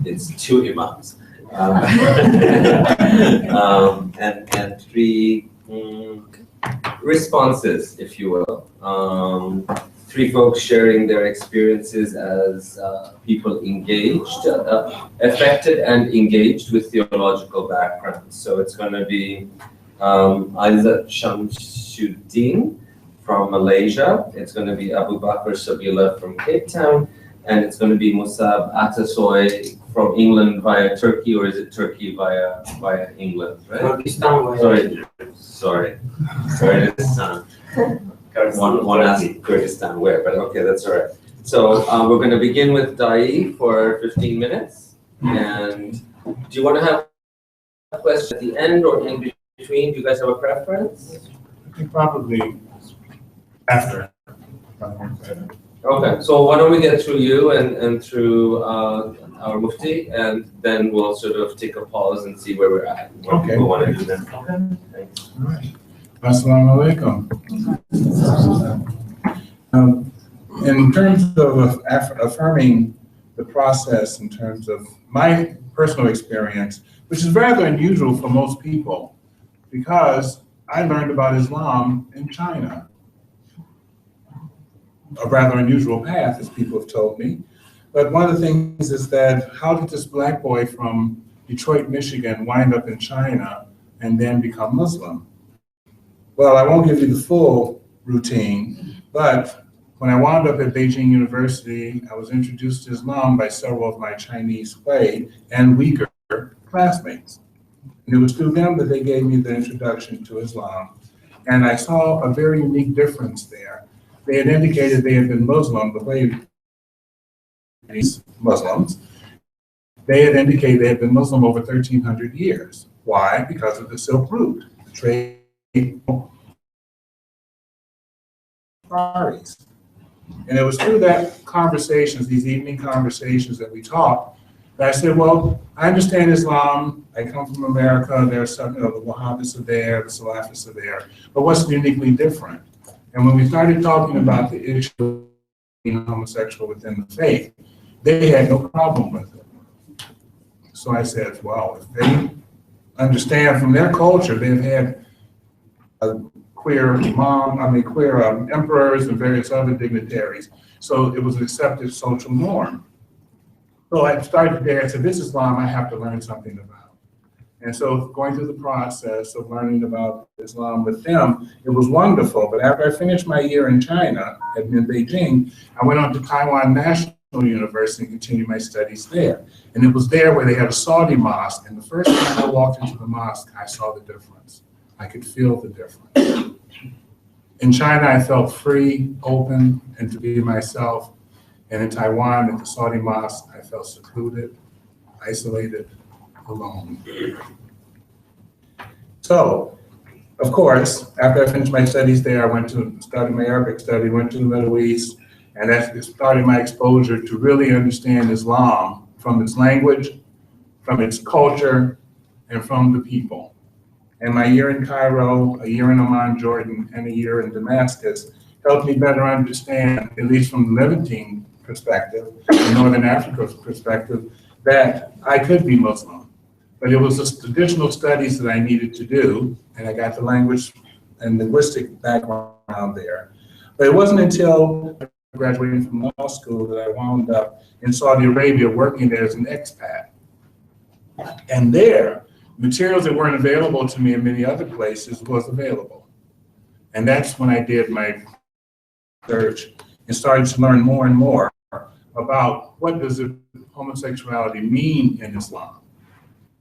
it's two imams. And three responses, if you will. Three folks sharing their experiences as people engaged, affected and engaged with theological backgrounds. So it's going to be Aizat Shamsuddin from Malaysia. It's going to be Abu Bakr Sabila from Cape Town. And it's going to be Musab Atasoy from England via Turkey, or is it Turkey via England, right? Kurdistan. Sorry. Kurdistan. One asked Kurdistan where, but okay, that's all right. So we're going to begin with Dai for 15 minutes. And do you want to have a question at the end or in between? Do you guys have a preference? I think probably after. Okay, so why don't we get through you and through our Mufti, and then we'll sort of take a pause and see where we're at. What people want to do then. Okay. Thanks. All right. Assalamu alaikum. In terms of affirming the process, in terms of my personal experience, which is rather unusual for most people, because I learned about Islam in China. A rather unusual path, as people have told me. But one of the things is that, how did this black boy from Detroit, Michigan wind up in China and then become Muslim? Well, I won't give you the full routine, but when I wound up at Beijing University, I was introduced to Islam by several of my Chinese Hui and Uyghur classmates. And it was through them that they gave me the introduction to Islam. And I saw a very unique difference there. They had indicated they had been Muslim, the way these Muslims, they had indicated they had been Muslim over 1,300 years. Why? Because of the Silk Route, the trade parties. And it was through that conversations, these evening conversations that we talked, that I said, well, I understand Islam, I come from America, there's some, the Wahhabis are there, the Salafis are there, but what's uniquely different? And when we started talking about the issue of being homosexual within the faith, they had no problem with it. So I said, well, if they understand from their culture, they've had queer emperors and various other dignitaries. So it was an accepted social norm. So I started there and said, this Islam I have to learn something about. And so going through the process of learning about Islam with them, it was wonderful. But after I finished my year in China, in Beijing, I went on to Taiwan National University and continued my studies there. And it was there where they had a Saudi mosque. And the first time I walked into the mosque, I saw the difference. I could feel the difference. In China, I felt free, open, and to be myself. And in Taiwan, at the Saudi mosque, I felt secluded, isolated, alone. So, of course, after I finished my studies there, I went to study my Arabic study, went to the Middle East, and that started my exposure to really understand Islam from its language, from its culture, and from the people. And my year in Cairo, a year in Amman, Jordan, and a year in Damascus helped me better understand, at least from the Levantine perspective, the Northern Africa perspective, that I could be Muslim. But it was just additional studies that I needed to do, and I got the language and linguistic background there. But it wasn't until I graduated from law school that I wound up in Saudi Arabia working there as an expat. And there, materials that weren't available to me in many other places was available. And that's when I did my research and started to learn more and more about what does homosexuality mean in Islam.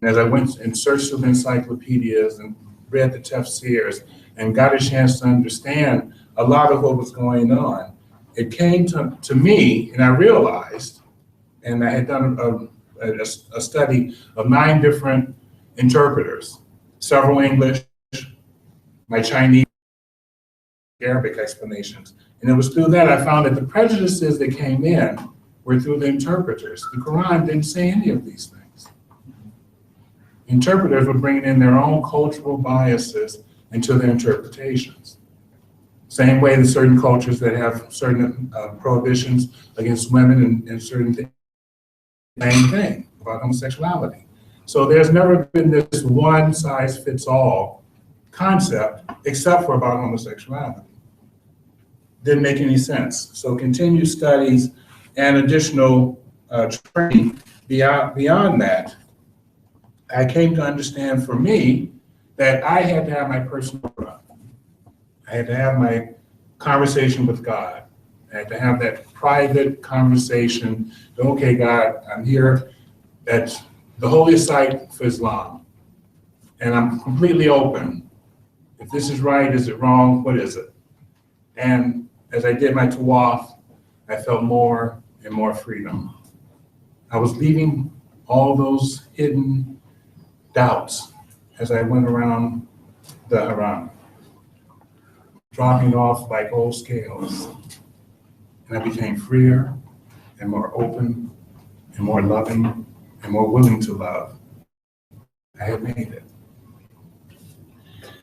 And as I went and searched through the encyclopedias and read the tafsirs and got a chance to understand a lot of what was going on, it came to me, and I realized, and I had done a study of 9 different interpreters, several English, my Chinese, Arabic explanations. And it was through that I found that the prejudices that came in were through the interpreters. The Quran didn't say any of these things. Interpreters were bringing in their own cultural biases into their interpretations. Same way that certain cultures that have certain prohibitions against women and certain things, same thing. about homosexuality. So there's never been this one size fits all concept except for about homosexuality. Didn't make any sense. So continued studies and additional training beyond that, I came to understand for me that I had to have my personal growth. I had to have my conversation with God. I had to have that private conversation. Okay, God, I'm here at the holiest site for Islam, and I'm completely open. If this is right, is it wrong? What is it? And as I did my tawaf, I felt more and more freedom. I was leaving all those hidden doubts as I went around the Haram, dropping off like old scales. And I became freer and more open and more loving and more willing to love. I had made it.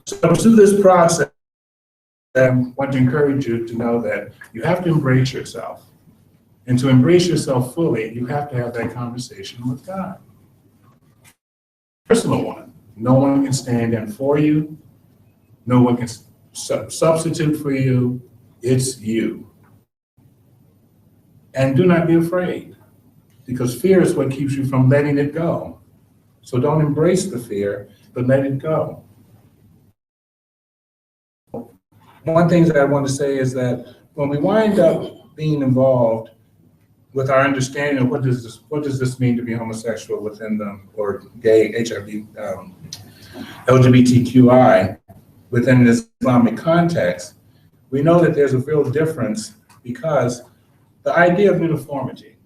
So through this process, I want to encourage you to know that you have to embrace yourself. And to embrace yourself fully, you have to have that conversation with God. Personal one. No one can stand in for you. No one can substitute for you. It's you. And do not be afraid, because fear is what keeps you from letting it go. So don't embrace the fear, but let it go. One thing that I want to say is that when we wind up being involved with our understanding of what does this mean to be homosexual within the, or gay, HIV, LGBTQI within this Islamic context, we know that there's a real difference, because the idea of uniformity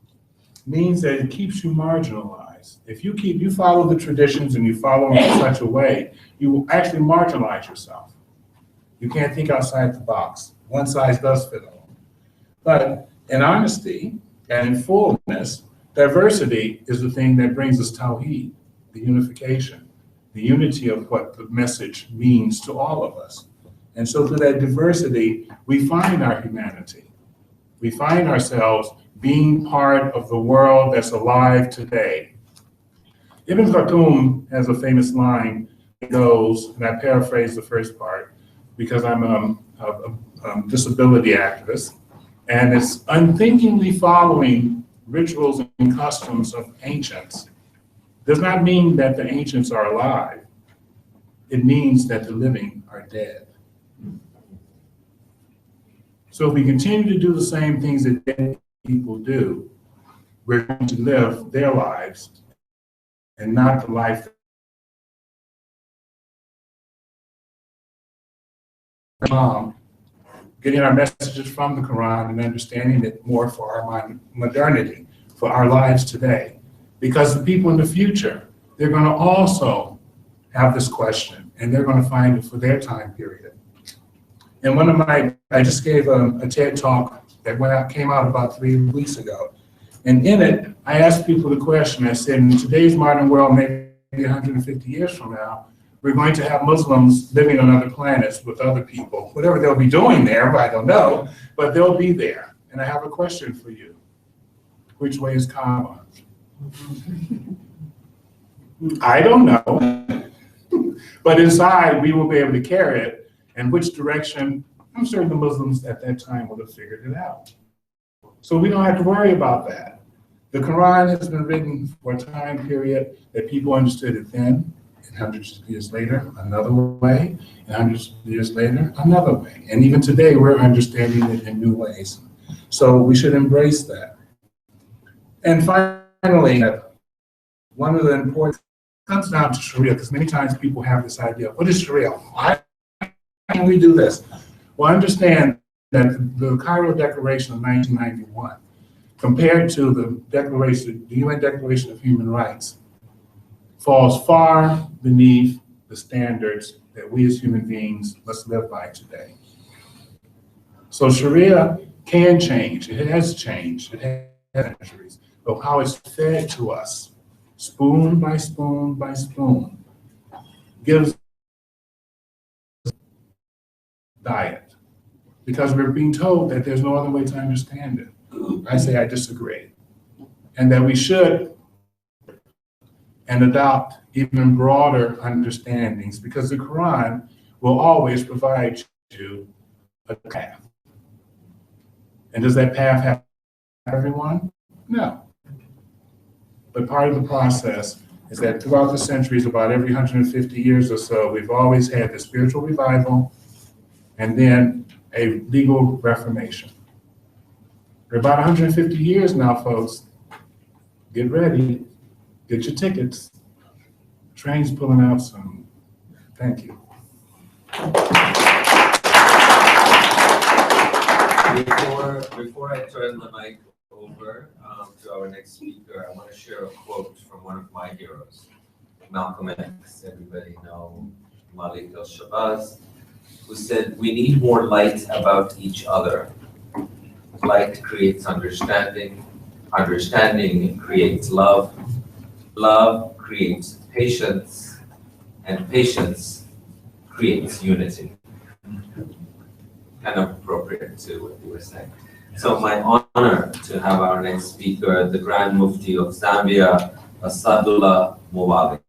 means that it keeps you marginalized. If you follow the traditions and you follow them in such a way, you will actually marginalize yourself. You can't think outside the box. One size does fit all. But in honesty and in fullness, diversity is the thing that brings us tawheed, the unification, the unity of what the message means to all of us. And so through that diversity, we find our humanity. We find ourselves being part of the world that's alive today. Ibn Khattum has a famous line that goes, and I paraphrase the first part, because I'm a disability activist, and it's unthinkingly following rituals and customs of ancients. Does not mean that the ancients are alive. It means that the living are dead. So if we continue to do the same things that dead people do, we're going to live their lives and not the life. Getting our messages from the Quran and understanding it more for our modernity, for our lives today. Because the people in the future, they're going to also have this question, and they're going to find it for their time period. And I just gave a TED talk that came out about 3 weeks ago. And in it, I asked people the question, I said, in today's modern world, maybe 150 years from now, we're going to have Muslims living on other planets with other people. Whatever they'll be doing there, I don't know, but they'll be there. And I have a question for you. Which way is Kaaba? I don't know. But inside, we will be able to carry it. And which direction, I'm sure the Muslims at that time would have figured it out. So we don't have to worry about that. The Quran has been written for a time period that people understood it then, and hundreds of years later, another way, and hundreds of years later, another way. And even today, we're understanding it in new ways. So we should embrace that. And finally, one of the important comes down to Sharia, because many times people have this idea, what is Sharia? Why can we do this? Well, understand that the Cairo Declaration of 1991, compared to the UN Declaration of Human Rights, falls far beneath the standards that we as human beings must live by today. So Sharia can change. It has changed. It has centuries. But how it's fed to us, spoon by spoon by spoon, gives diet, because we're being told that there's no other way to understand it. I say I disagree, and that we should and adopt even broader understandings, because the Quran will always provide you a path. And does that path have everyone? No. But part of the process is that throughout the centuries, about every 150 years or so, we've always had the spiritual revival and then a legal reformation. For about 150 years now, folks, get ready, get your tickets. Train's pulling out soon. Thank you. Before I turn the mic over to our next speaker, I want to share a quote from one of my heroes, Malcolm X. Everybody know Malik al-Shabazz, who said, "We need more light about each other. Light creates understanding. Understanding creates love. Love creates patience. And patience creates unity." Kind of appropriate to what you were saying. So my honor to have our next speaker, the Grand Mufti of Zambia, Asadullah Mubarak.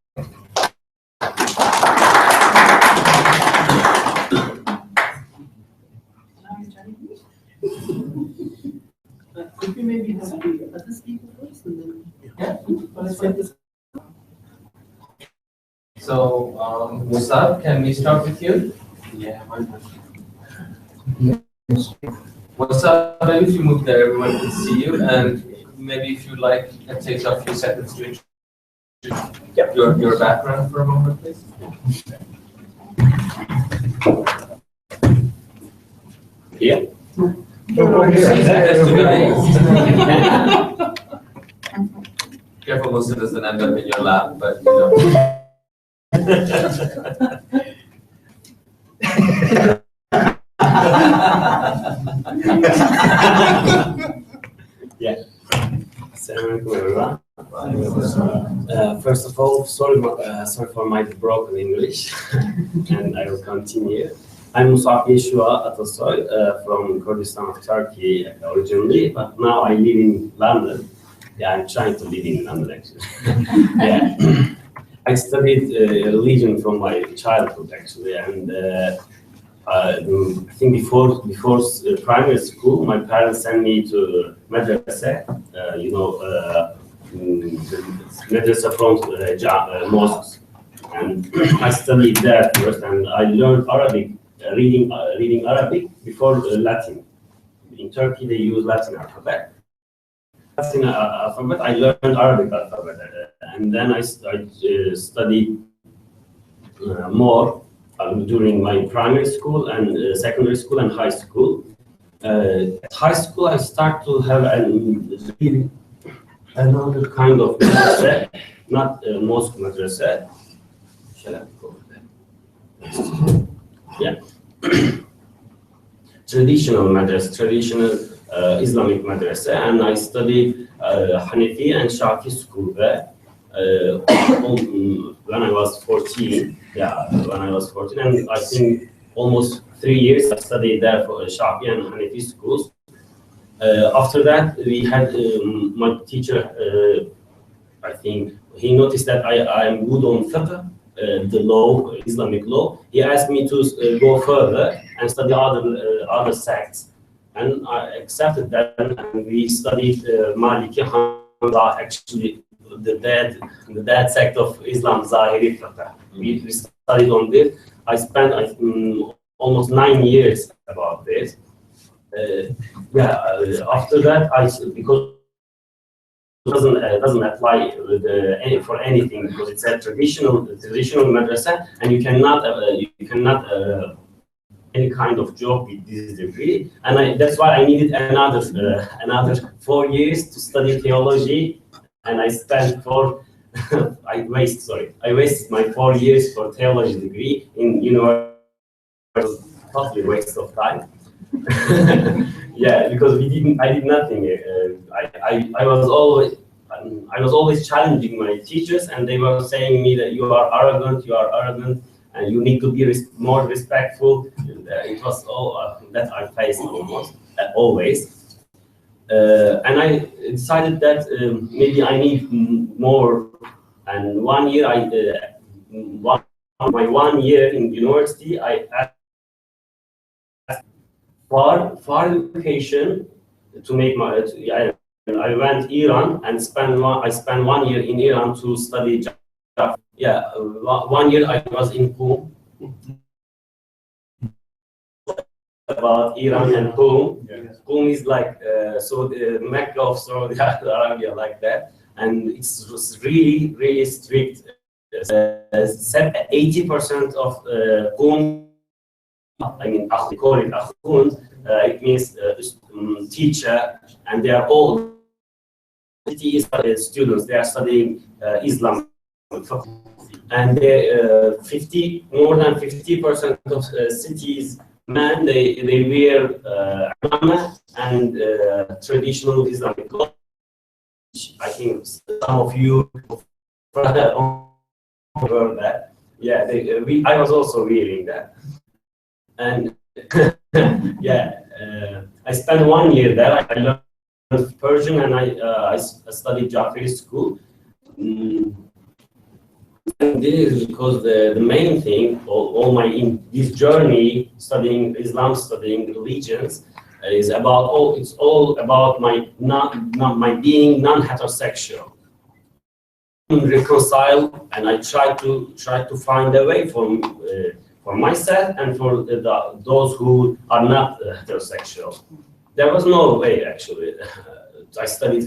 Could we maybe have the other speaker first and then? Yeah. So, Musab, can we start with you? Yeah, why not? What's up? Maybe if you move there, everyone can see you, and maybe if you like, you can take a few seconds to introduce your background for a moment, please. Yeah. Careful, most of it doesn't end up in your lap, but you know. Yeah. Assalamualaikum everyone. First of all, sorry for my broken English, and I will continue. I'm Musab Yeshua Atasoy from Kurdistan of Turkey originally, but now I live in London. Yeah, I'm trying to live in London actually. Yeah. I studied religion from my childhood actually, and I think before primary school, my parents sent me to madrasa, madrasa from mosques, and I studied there first, and I learned Arabic, reading Arabic before Latin. In Turkey, they use Latin alphabet. Latin alphabet, I learned Arabic alphabet, and then I studied more. During my primary school and secondary school and high school. At high school, I start to have another kind of madrasa, not mosque madrasa. Shall I go there? Yeah. Traditional madrasa, traditional Islamic madrasa, and I studied Hanafi and Shafi school there. When I was 14, when I was 14, and I think almost 3 years I studied there for Shafi and Hanafi schools. After that, we had my teacher, I think he noticed that I'm good on fiqh, the law, Islamic law. He asked me to go further and study other sects, and I accepted that, and we studied Maliki Hamza, actually the dead sect of Islam, Zahiri fiqh. We studied on this. I spent almost 9 years about this. After that, because it doesn't apply for anything, because it's a traditional madrasa, and you cannot any kind of job with this degree. And that's why I needed another 4 years to study theology. And I spent I wasted my 4 years for theology degree in university. Totally waste of time. Yeah, because I did nothing. I was always challenging my teachers, and they were saying me that you are arrogant, and you need to be more respectful. It was all that I faced always. And I decided that maybe I need more And 1 year my 1 year in university, I asked for education to make my. I went Iran and I spent 1 year in Iran to study. Yeah, 1 year I was in Qom. About Iran and Qom. Qom is like so the Mecca of Saudi Arabia, like that, and it's really really strict. 80% of Qom, I mean, we call it Akhund. It means teacher, and they are all students. They are studying Islam, and more than 50% of cities. Man, they wear imams and traditional Islamic clothes. I think some of you heard that. Yeah, I was also wearing that. And yeah, I spent 1 year there. I learned Persian and I studied Jafri school. And this is because the main thing, all my in this journey studying Islam, studying religions, is about it's all about my my being non-heterosexual. Reconcile, and I try to find a way for myself and for those who are not heterosexual. There was no way actually. I studied.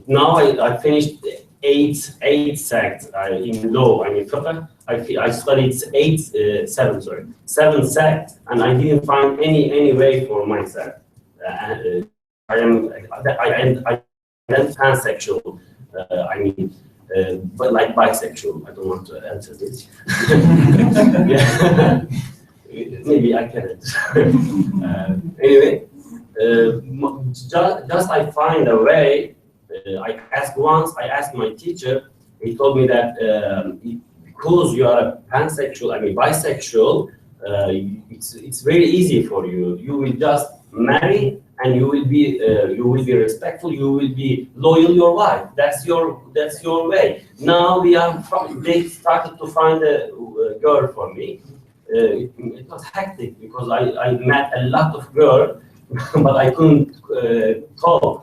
Now I finished eight sects in law. I mean, I studied seven sects, and I didn't find any way for myself. I am pansexual. I mean, but like bisexual. I don't want to answer this. Yeah, maybe I can't. Anyway, just I find a way. I asked my teacher. He told me that because you are a pansexual, I mean bisexual, it's very easy for you. You will just marry, and you will be respectful. You will be loyal your wife. That's your way. Now they started to find a girl for me. It was hectic because I met a lot of girls, but I couldn't talk.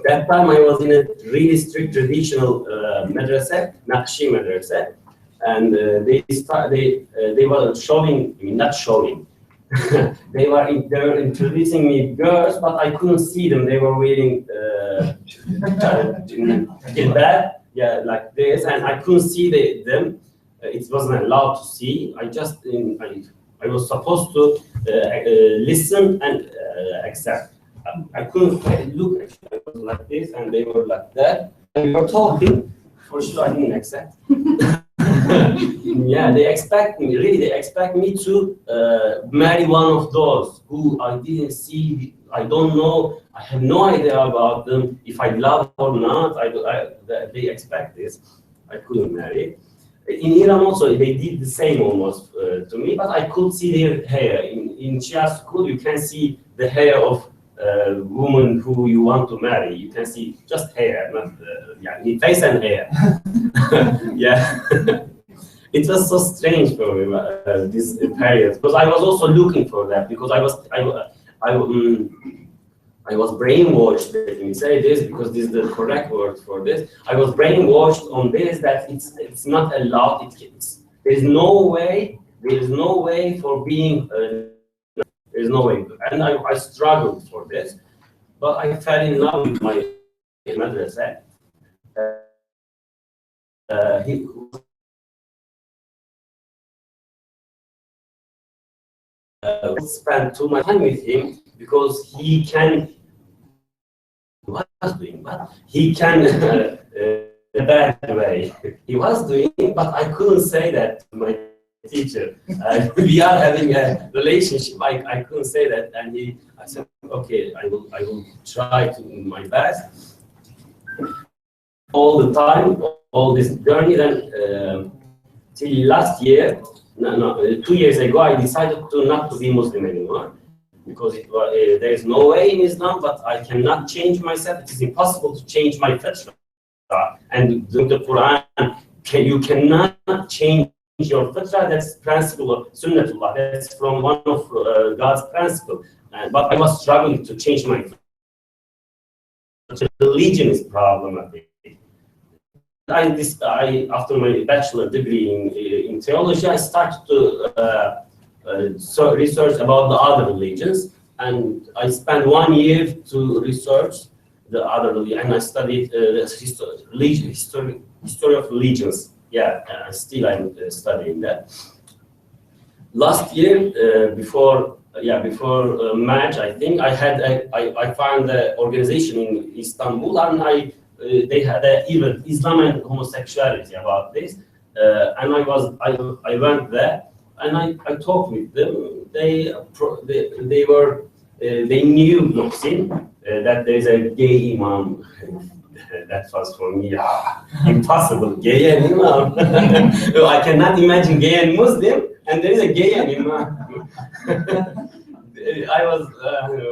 That time I was in a really strict traditional madrasa, Naqshi madrasa, and they were showing, I mean, not showing. they were introducing me girls, but I couldn't see them. They were wearing jilbab, yeah, like this, and I couldn't see them. It wasn't allowed to see. I was supposed to listen and accept. I couldn't look. I was like this, and they were like that. And we were talking. For sure, I didn't accept. Yeah, they expect me. Really, they expect me to marry one of those who I didn't see. I don't know. I have no idea about them. If I love or not, they expect this. I couldn't marry. In Iran also, they did the same almost to me, but I could see their hair. In Shia school, you can see the hair of woman who you want to marry. You can see just hair, not face and hair. Yeah. It was so strange for me this period, because I was also looking for that, because I was brainwashed. Let me say this because this is the correct word for this. I was brainwashed on this, that it's not allowed. There is no way for being. There is no way, and I struggled for this, but I fell in love with my madrasa. He spent too much time with him, because he can. What he was doing, but he can a bad way. He was doing, but I couldn't say that to my teacher. We are having a relationship. I couldn't say that, and I said, okay, I will try to my best. All the time, all this journey. Then till last year, 2 years ago, I decided not to be Muslim anymore, because there is no way in Islam, but I cannot change myself. It is impossible to change my fitra. and the Quran, you cannot change your fitrah. That's principle of sunnatullah. That's from one of God's principle. But I was struggling to change my religion is problematic. After my bachelor degree in theology, I started to research about the other religions, and I spent 1 year to research the other religion, and I studied the history of religions. Yeah, still I'm studying that. Last year, before March, I think I found an organization in Istanbul, and they had an event, Islam and homosexuality, about this, and I went there and I talked with them. They knew Muhsin, that there is a gay imam. That was for me impossible. Gay and imam. I cannot imagine gay and Muslim, and there is a gay and imam. I was,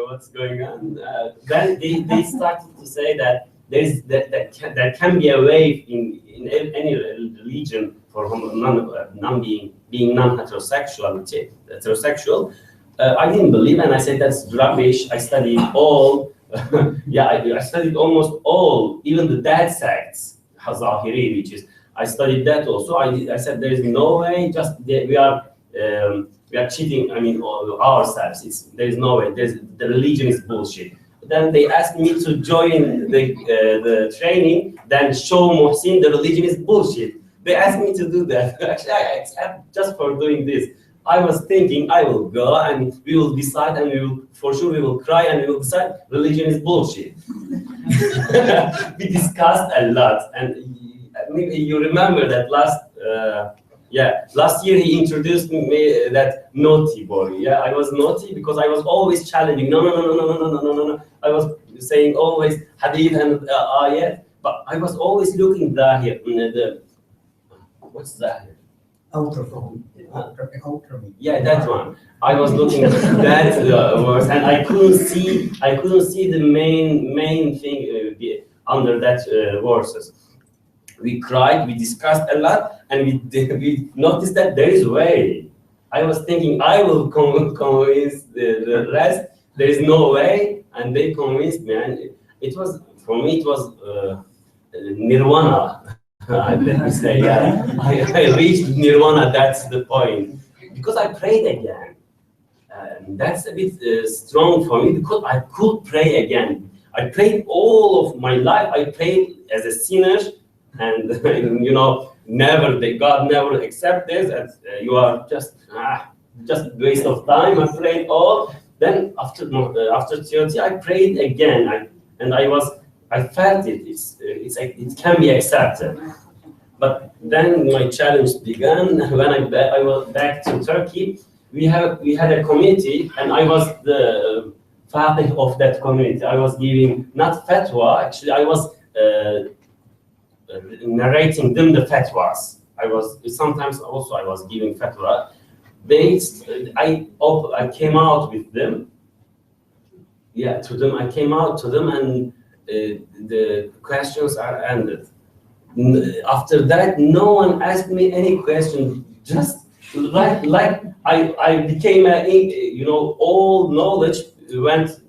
what's going on? Then they started to say that there can be a way in any religion for being heterosexual. I didn't believe, and I said that's rubbish. I studied all. I studied almost all, even the dead sects, Zahiri, which is, I studied that also. I said there is no way, just we are cheating, ourselves. There is no way, the religion is bullshit. Then they asked me to join the training, then show Muhsin the religion is bullshit. They asked me to do that. Actually, I accept just for doing this. I was thinking I will go and we will decide, and we will cry, and we will decide religion is bullshit. We discussed a lot, and maybe you remember that last year he introduced me that naughty boy. Yeah, I was naughty because I was always challenging. No. I was saying always hadith and ayat, but I was always looking there. What's that? Outer. Yeah, that one. I was looking at that verse, and I couldn't see the main thing under that verses. We cried, we discussed a lot, and we noticed that there is a way. I was thinking I will convince the rest. There is no way, and they convinced me. And it was, for me, it was nirvana. Let me say, yeah. I reached nirvana. That's the point. Because I prayed again. That's a bit strong for me, because I could pray again. I prayed all of my life. I prayed as a sinner, and God never accept this. And you are just waste of time. I prayed all. Then after 30, I prayed again, I felt it. It can be accepted. But then my challenge began when I was back to Turkey. We had a community, and I was the father of that community. I was giving not fatwa. Actually, I was narrating them the fatwas. I was giving fatwa. I came out with them. Yeah, to them. I came out to them, and the questions are ended. After that, no one asked me any question. Just like I became all knowledge went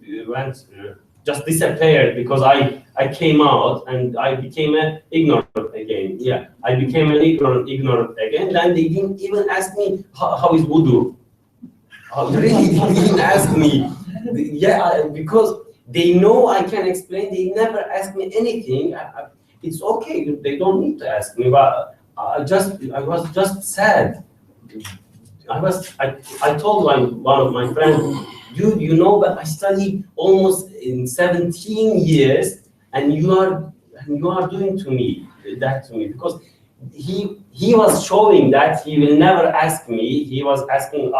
just disappeared, because I came out and I became ignorant again. Yeah, I became an ignorant again. Then they didn't even ask me how is wudu. Really, they didn't ask me. Yeah, because they know I can explain. They never ask me anything. It's okay. They don't need to ask me. But I was just sad. I told one of my friends, dude, but I studied almost in 17 years, and you are doing that to me, because he was showing that he will never ask me. He was asking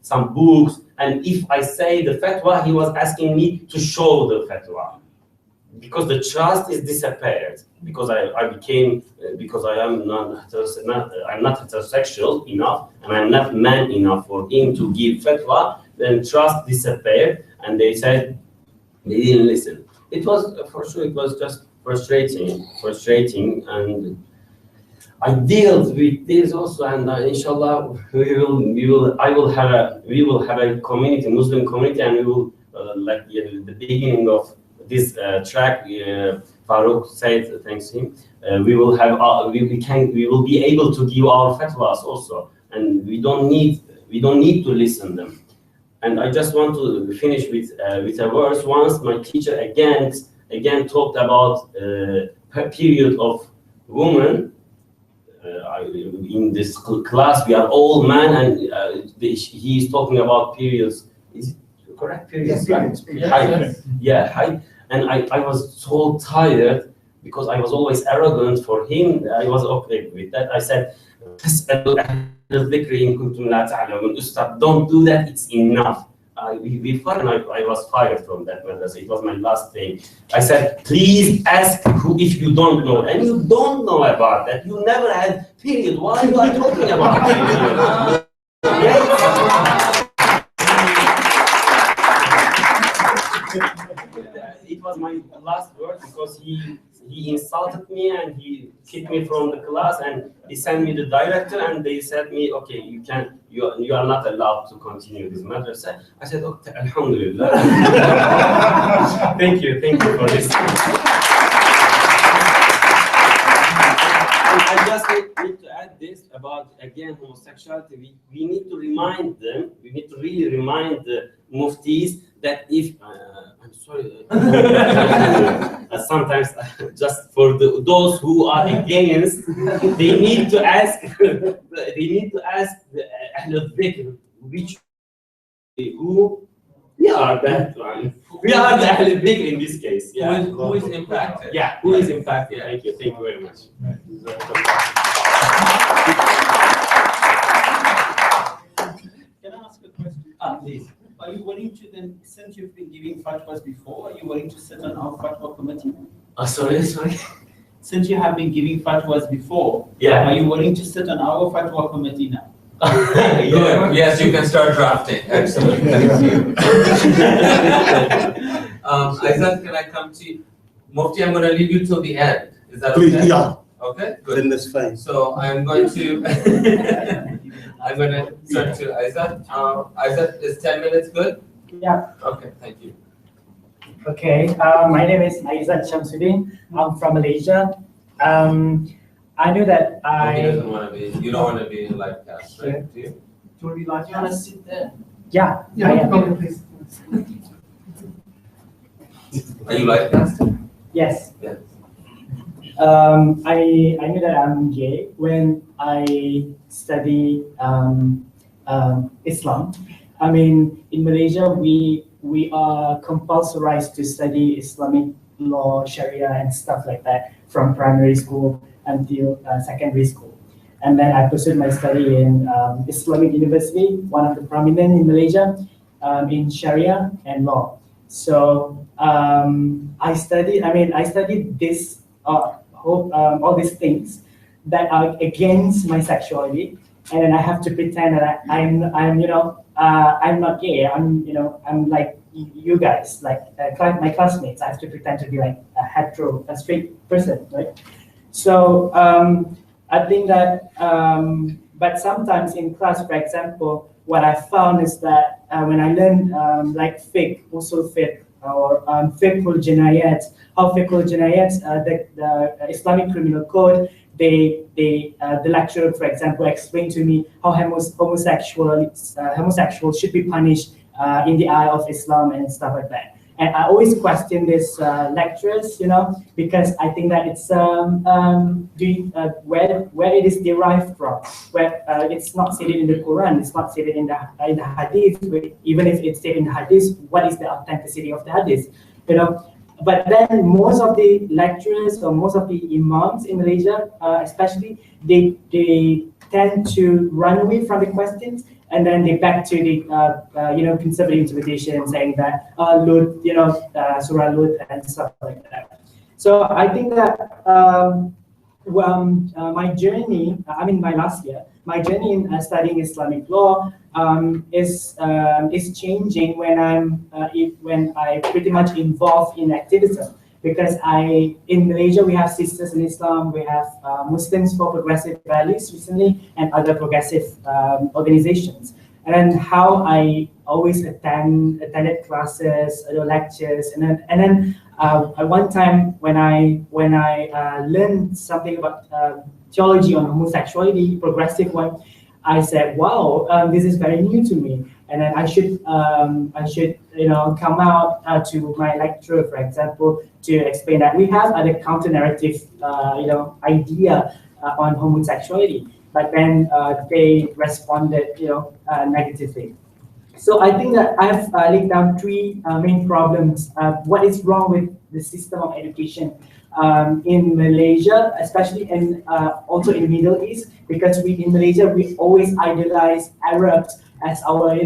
some books, and if I say the fatwa, he was asking me to show the fatwa, because the trust is disappeared. Because because I am I'm not heterosexual enough, and I'm not man enough for him to give fatwa. Then trust disappeared, and they said they didn't listen. It was, for sure, it was just frustrating, and I dealt with this also, and inshallah we will have a community, Muslim community, and we will like the beginning of this track. Farouk said, thanks to him, we will have we will be able to give our fatwas also, and we don't need to listen them. And I just want to finish with a verse. Once my teacher again talked about period of woman. In this class, we are all men, and he is talking about periods. Is it correct? Periods, yes, right? Yeah, height. And I was so tired because I was always arrogant for him. I was okay with that. I said, don't do that, it's enough. I was fired from that madrasa. It was my last thing. I said, please ask who if you don't know. And you don't know about that. You never had period. Why are you talking about period? Yes. It was my last word because he insulted me and he kicked me from the class, and he sent me the director, and they said me, okay, you are not allowed to continue this madrasa. I said, okay, alhamdulillah. Thank you for this. I just need to add this about, again, homosexuality. We need to remind them, we need to really remind the muftis that if, I'm sorry, sometimes just for those who are against, they need to ask the Ahl al-Dhikr, who we are that one. We are the Ahl al-Dhikr in this case. Yeah. Who is impacted? Yeah, who is impacted? Yeah. Thank you very much. Can I ask a question? Please. Are you willing to then, since you've been giving fatwas before, are you willing to sit on our fatwa committee? Sorry. Since you have been giving fatwas before, Yeah. are you willing to sit on our fatwa committee now? Yeah. Yes, you can start drafting. Excellent. Thank you. Aizat, can I come to you? Mufti, I'm going to leave you till the end. Is that okay? Please, yeah. Okay, good. Then that's fine. So I'm going to turn to Aizat. Aizat, is 10 minutes good? Yeah. Okay, thank you. Okay. My name is Aizat Shamsuddin. I'm from Malaysia. I knew that He doesn't want to be. You don't want to be in live cast, right? Do you? Do you want to sit there? Yeah. I am. please. Are you live cast? Yes. Yes. I knew that I'm gay when I study Islam. I mean, in Malaysia, we are compulsorized to study Islamic law, Sharia, and stuff like that from primary school until secondary school. And then I pursued my study in Islamic University, one of the prominent in Malaysia, in Sharia and law. So I studied this all these things that are against my sexuality, and then I have to pretend that I'm not gay. I'm like you guys, like my classmates. I have to pretend to be like a straight person, right? So I think that, but sometimes in class, for example, what I found is that when I learned like fiqh, usul fiqh, or fiqhul jinayat, the Islamic criminal code, the lecturer, for example, explained to me how homosexuals should be punished in the eye of Islam and stuff like that. And I always question this lecturers, because I think that it's where it is derived from, where it's not stated in the Quran, it's not stated in the Hadith. Even if it's stated in the Hadith, what is the authenticity of the Hadith? But then most of the lecturers or most of the imams in Malaysia, especially, they tend to run away from the questions, and then they back to the conservative interpretation, saying that Lut, Surah Lut and stuff like that. So I think that my journey, my journey in studying Islamic law is changing when I pretty much involved in activism. because in Malaysia, we have Sisters in Islam, we have Muslims for Progressive Values recently, and other progressive organizations. And then how I always attended classes, lectures, and then at one time when I learned something about theology on homosexuality, progressive one, I said, wow, this is very new to me, and then I should come out to my lecturer, for example, to explain that we have other counter narrative idea on homosexuality. But then they responded negatively. So I think that I've laid down three main problems. What is wrong with the system of education in Malaysia, especially in also in the Middle East, because in Malaysia we always idolize Arabs as our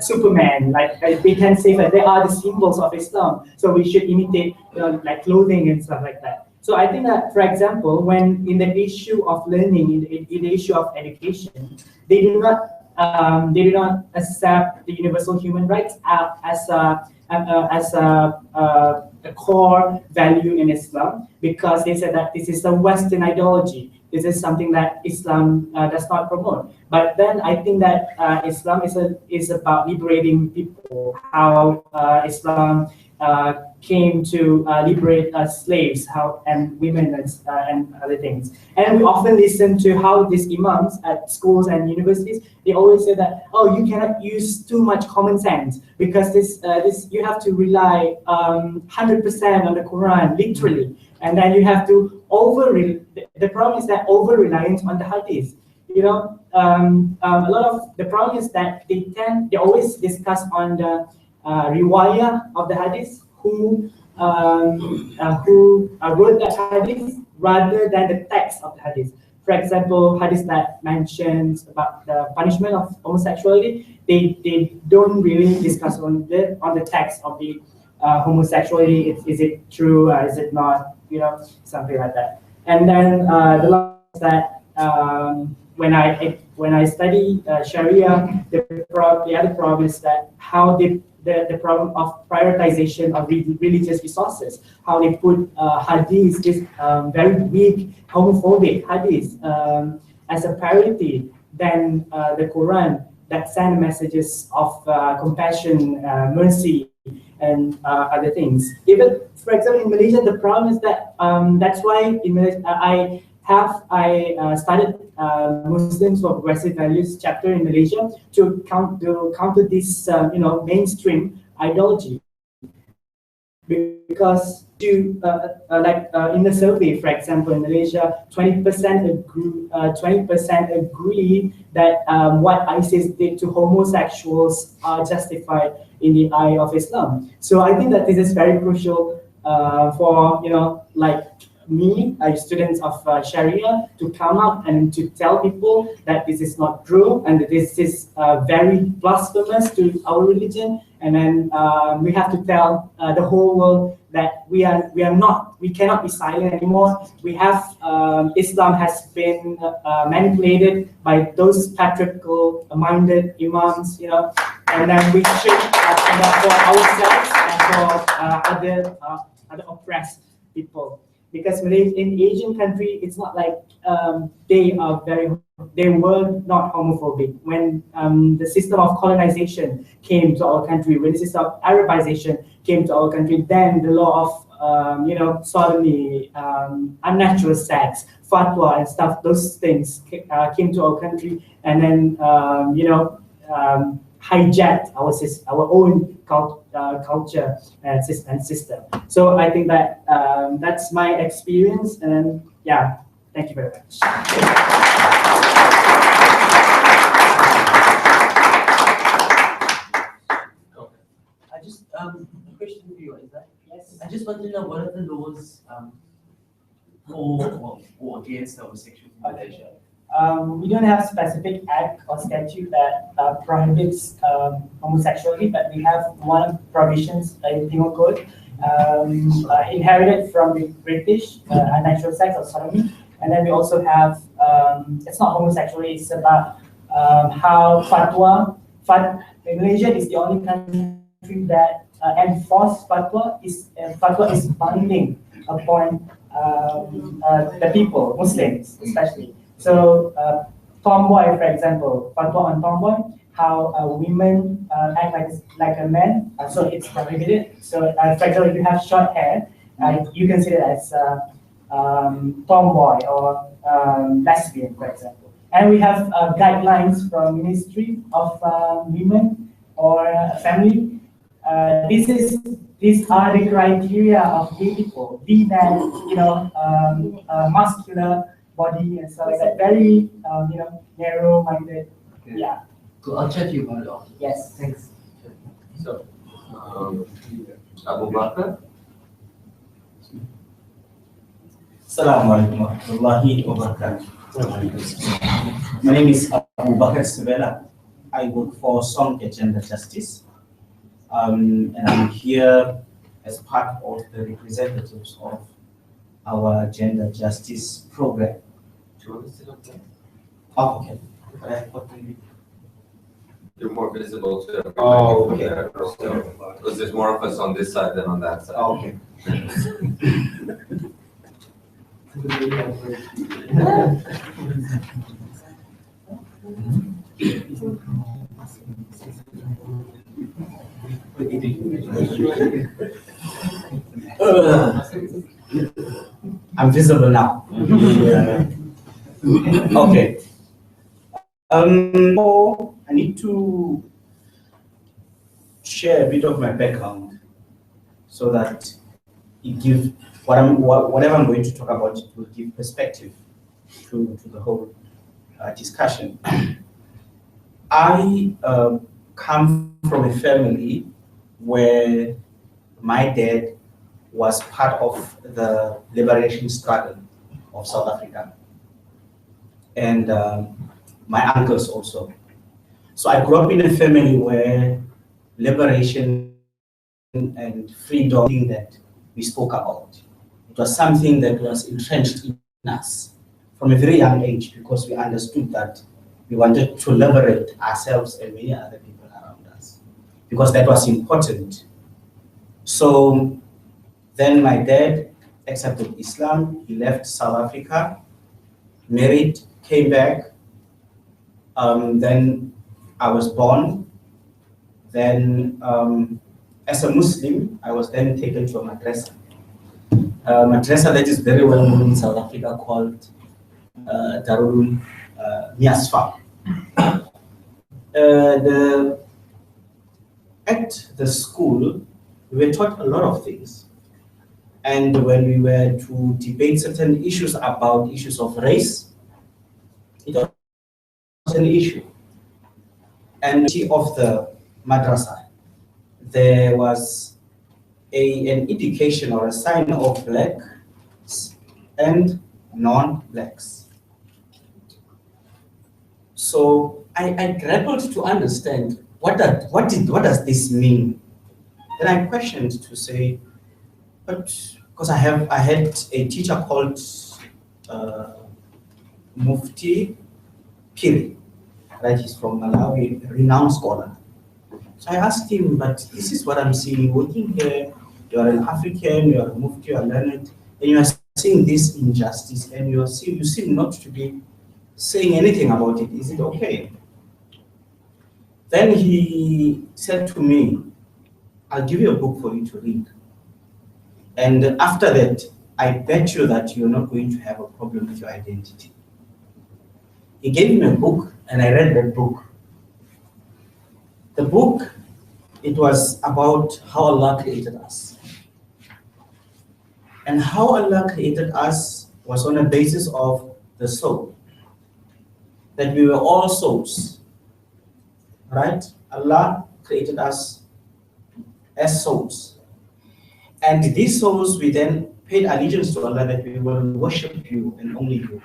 Superman. Like we can say that they are the symbols of Islam, so we should imitate like clothing and stuff like that. So I think that, for example, when in the issue of learning, in the issue of education, they do not accept the universal human rights as a core value in Islam, because they said that this is a Western ideology. This is something that Islam does not promote. But then I think that Islam is about liberating people. How Islam came to liberate slaves, and women and other things. And we often listen to how these imams at schools and universities, they always say that, oh, you cannot use too much common sense because this you have to rely 100% on the Quran, literally, and then you have to the problem is that over reliance on the hadith. A lot of the problem is that they always discuss on the riwayah of the hadith, who wrote that hadith rather than the text of the hadith. For example, hadith that mentions about the punishment of homosexuality, they don't really discuss on the text of the homosexuality. Is it true? Is it not? Something like that. And then the last that when I study Sharia, the other problem is that how the problem of prioritization of religious resources, how they put hadith, this very weak homophobic hadith, as a priority than the Quran that send messages of compassion, mercy, and other things. Even, for example, in Malaysia, the problem is that that's why in Malaysia, I started Muslims for Progressive Values chapter in Malaysia to counter this mainstream ideology, because in the survey, for example, in Malaysia, 20% agree that what ISIS did to homosexuals are justified in the eye of Islam. So I think that this is very crucial for me, students of Sharia, to come out and to tell people that this is not true and that this is very blasphemous to our religion. And then we have to tell the whole world that we cannot be silent anymore. We have Islam has been manipulated by those patriarchal-minded imams, and then we should stand up for ourselves and for other oppressed people. Because in Asian country, it's not like they were not homophobic. When the system of colonization came to our country, when the system of Arabization came to our country, then the law of sodomy, unnatural sex, fatwa and stuff, those things came to our country, and then hijacked our own culture and system. So I think that that's my experience, and yeah, thank you very much. I just a question for you is that Yes. I just want to know what are the laws for or against homosexuality in Malaysia? We don't have specific act or statute that prohibits homosexuality, but we have one provisions in Penal Code inherited from the British unnatural sex or sodomy, and then we also have it's not homosexuality, it's about how fatwa. Malaysia is the only country that enforce fatwa is binding upon the people, Muslims especially. So tomboy, for example, fatwa on tomboy, how women act like a man, so it's prohibited. So for example, if you have short hair, you consider it as tomboy or lesbian, for example. And we have guidelines from Ministry of Women or Family. These are the criteria of gay people. Be that muscular body and stuff like that. Very narrow-minded. Okay. Yeah. So I'll check you on it. Yes. Thanks. So, Abu Bakr. Assalamualaikum warahmatullahi wabarakatuh. My name is Abu Bakr Sevela. I work for Sonke Gender Justice. And I'm here as part of the representatives of our gender justice program. Do you want to sit up there? Oh, okay. You're more visible to everybody. Oh, from okay. there, so, because there's more of us on this side than on that side. Oh, okay. I'm visible now. Okay. So I need to share a bit of my background so that it gives whatever I'm going to talk about, it will give perspective to the whole discussion. I come from a family where my dad was part of the liberation struggle of South Africa, and my uncles also. So I grew up in a family where liberation and freedom that we spoke about. It was something that was entrenched in us from a very young age, because we understood that we wanted to liberate ourselves and many other people around us, because that was important. So then my dad accepted Islam. He left South Africa, married, came back. Then I was born. Then as a Muslim, I was then taken to a madrasa. Madrasa that is very well known in South Africa, called Darul Miasfa. At the school, we were taught a lot of things. And when we were to debate certain issues about issues of race, it was an issue. And of the madrasa, there was an indication or a sign of blacks and non-blacks. So I grappled to understand what does this mean. Then I questioned to say, but because I had a teacher called Mufti Piri, right? He's from Malawi, a renowned scholar. So I asked him, but this is what I'm seeing working here. You are an African, you are a Mufti, you are learned, and you are seeing this injustice, and you seem not to be saying anything about it. Is it okay? Then he said to me, I'll give you a book for you to read. And after that, I bet you that you're not going to have a problem with your identity. He gave me a book, and I read that book. The book, it was about how Allah created us. And how Allah created us was on a basis of the soul. That we were all souls, right? Allah created us as souls. And these souls, we then paid allegiance to Allah, that we will worship you and only you.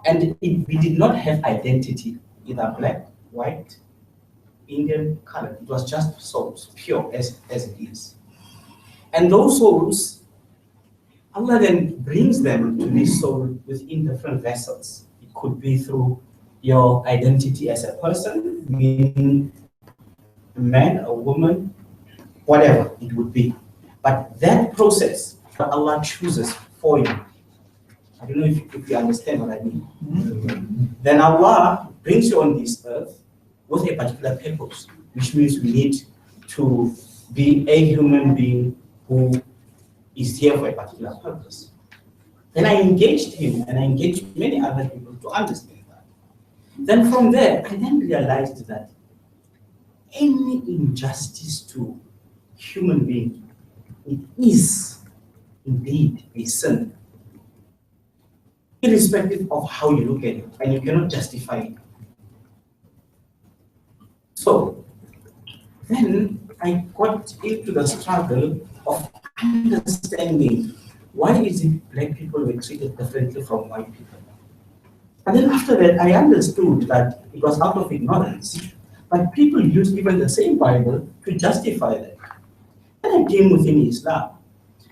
And we did not have identity, either black, white, Indian, colored. It was just souls, pure as it is. And those souls, Allah then brings them to this soul within different vessels. It could be through your identity as a person, meaning a man, a woman, whatever it would be. But that process that Allah chooses for you, I don't know if you understand what I mean. Then Allah brings you on this earth with a particular purpose, which means we need to be a human being who is here for a particular purpose. Then I engaged him and I engaged many other people to understand that. Then from there, I then realized that any injustice to human being, it is indeed a sin, irrespective of how you look at it, and you cannot justify it. So then I got into the struggle of understanding why is it black people were treated differently from white people. And then after that, I understood that it was out of ignorance, but people use even the same Bible to justify that. And I came within Islam,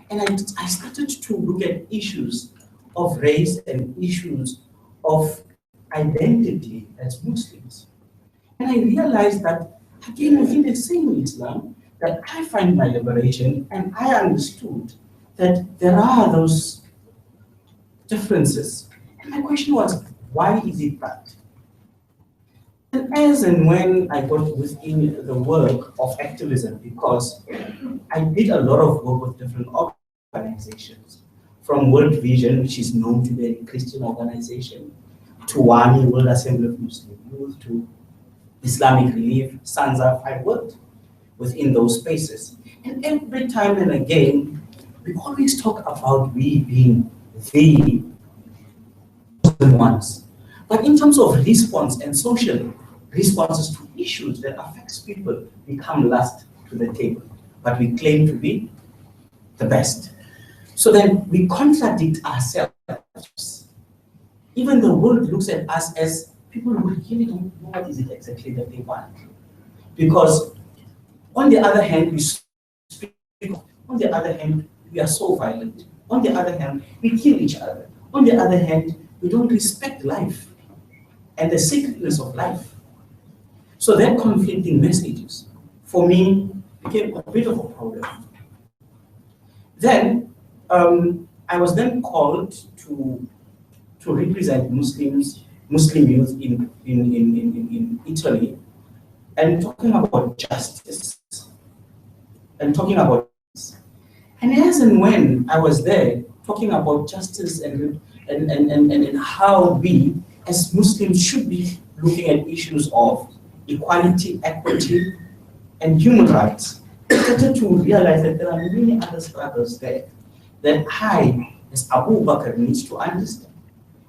and I started to look at issues of race and issues of identity as Muslims. And I realized that, again, within the same Islam, that I find my liberation, and I understood that there are those differences. And my question was, why is it that? And as and when I got within the work of activism, because I did a lot of work with different organizations, from World Vision, which is known to be a Christian organization, to WAMI, World Assembly of Muslim Youth, to Islamic Relief, Sanzaf, I worked within those spaces. And every time and again, we always talk about we being the chosen ones. But in terms of response and social responses to issues that affects people, we come last to the table, but we claim to be the best. So then we contradict ourselves. Even the world looks at us as people who really don't know what is it exactly that they want. Because on the other hand, we speak, on the other hand, we are so violent. On the other hand, we kill each other. On the other hand, we don't respect life and the sacredness of life. So that conflicting messages, for me, became a bit of a problem. Then, I was then called to represent Muslim youth in Italy, and talking about justice, and talking about this. And as and when I was there, talking about justice and how we as Muslims should be looking at issues of equality, equity, and human rights, I started to realize that there are many other struggles there that I, as Abu Bakr, needs to understand.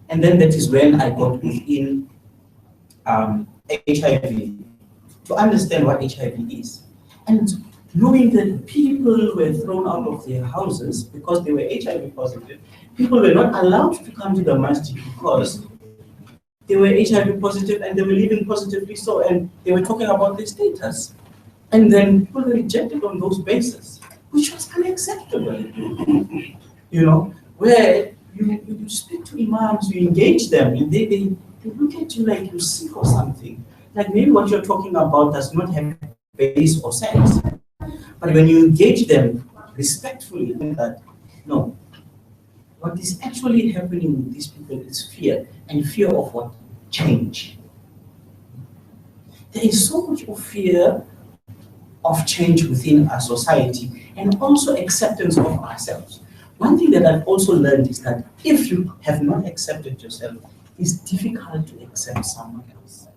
And then that is when I got within HIV, to understand what HIV is. And knowing that people were thrown out of their houses because they were HIV positive, people were not allowed to come to the masjid because they were HIV positive and they were living positively so, and they were talking about their status. And then people were rejected on those bases, which was unacceptable. You know, where you speak to imams, you engage them, and they look at you like you're sick or something. Like maybe what you're talking about does not have base or sense. But when you engage them respectfully, that no, what is actually happening with these people is fear, and fear of what? Change. There is so much of fear of change within our society, and also acceptance of ourselves. One thing that I've also learned is that if you have not accepted yourself, it's difficult to accept someone else.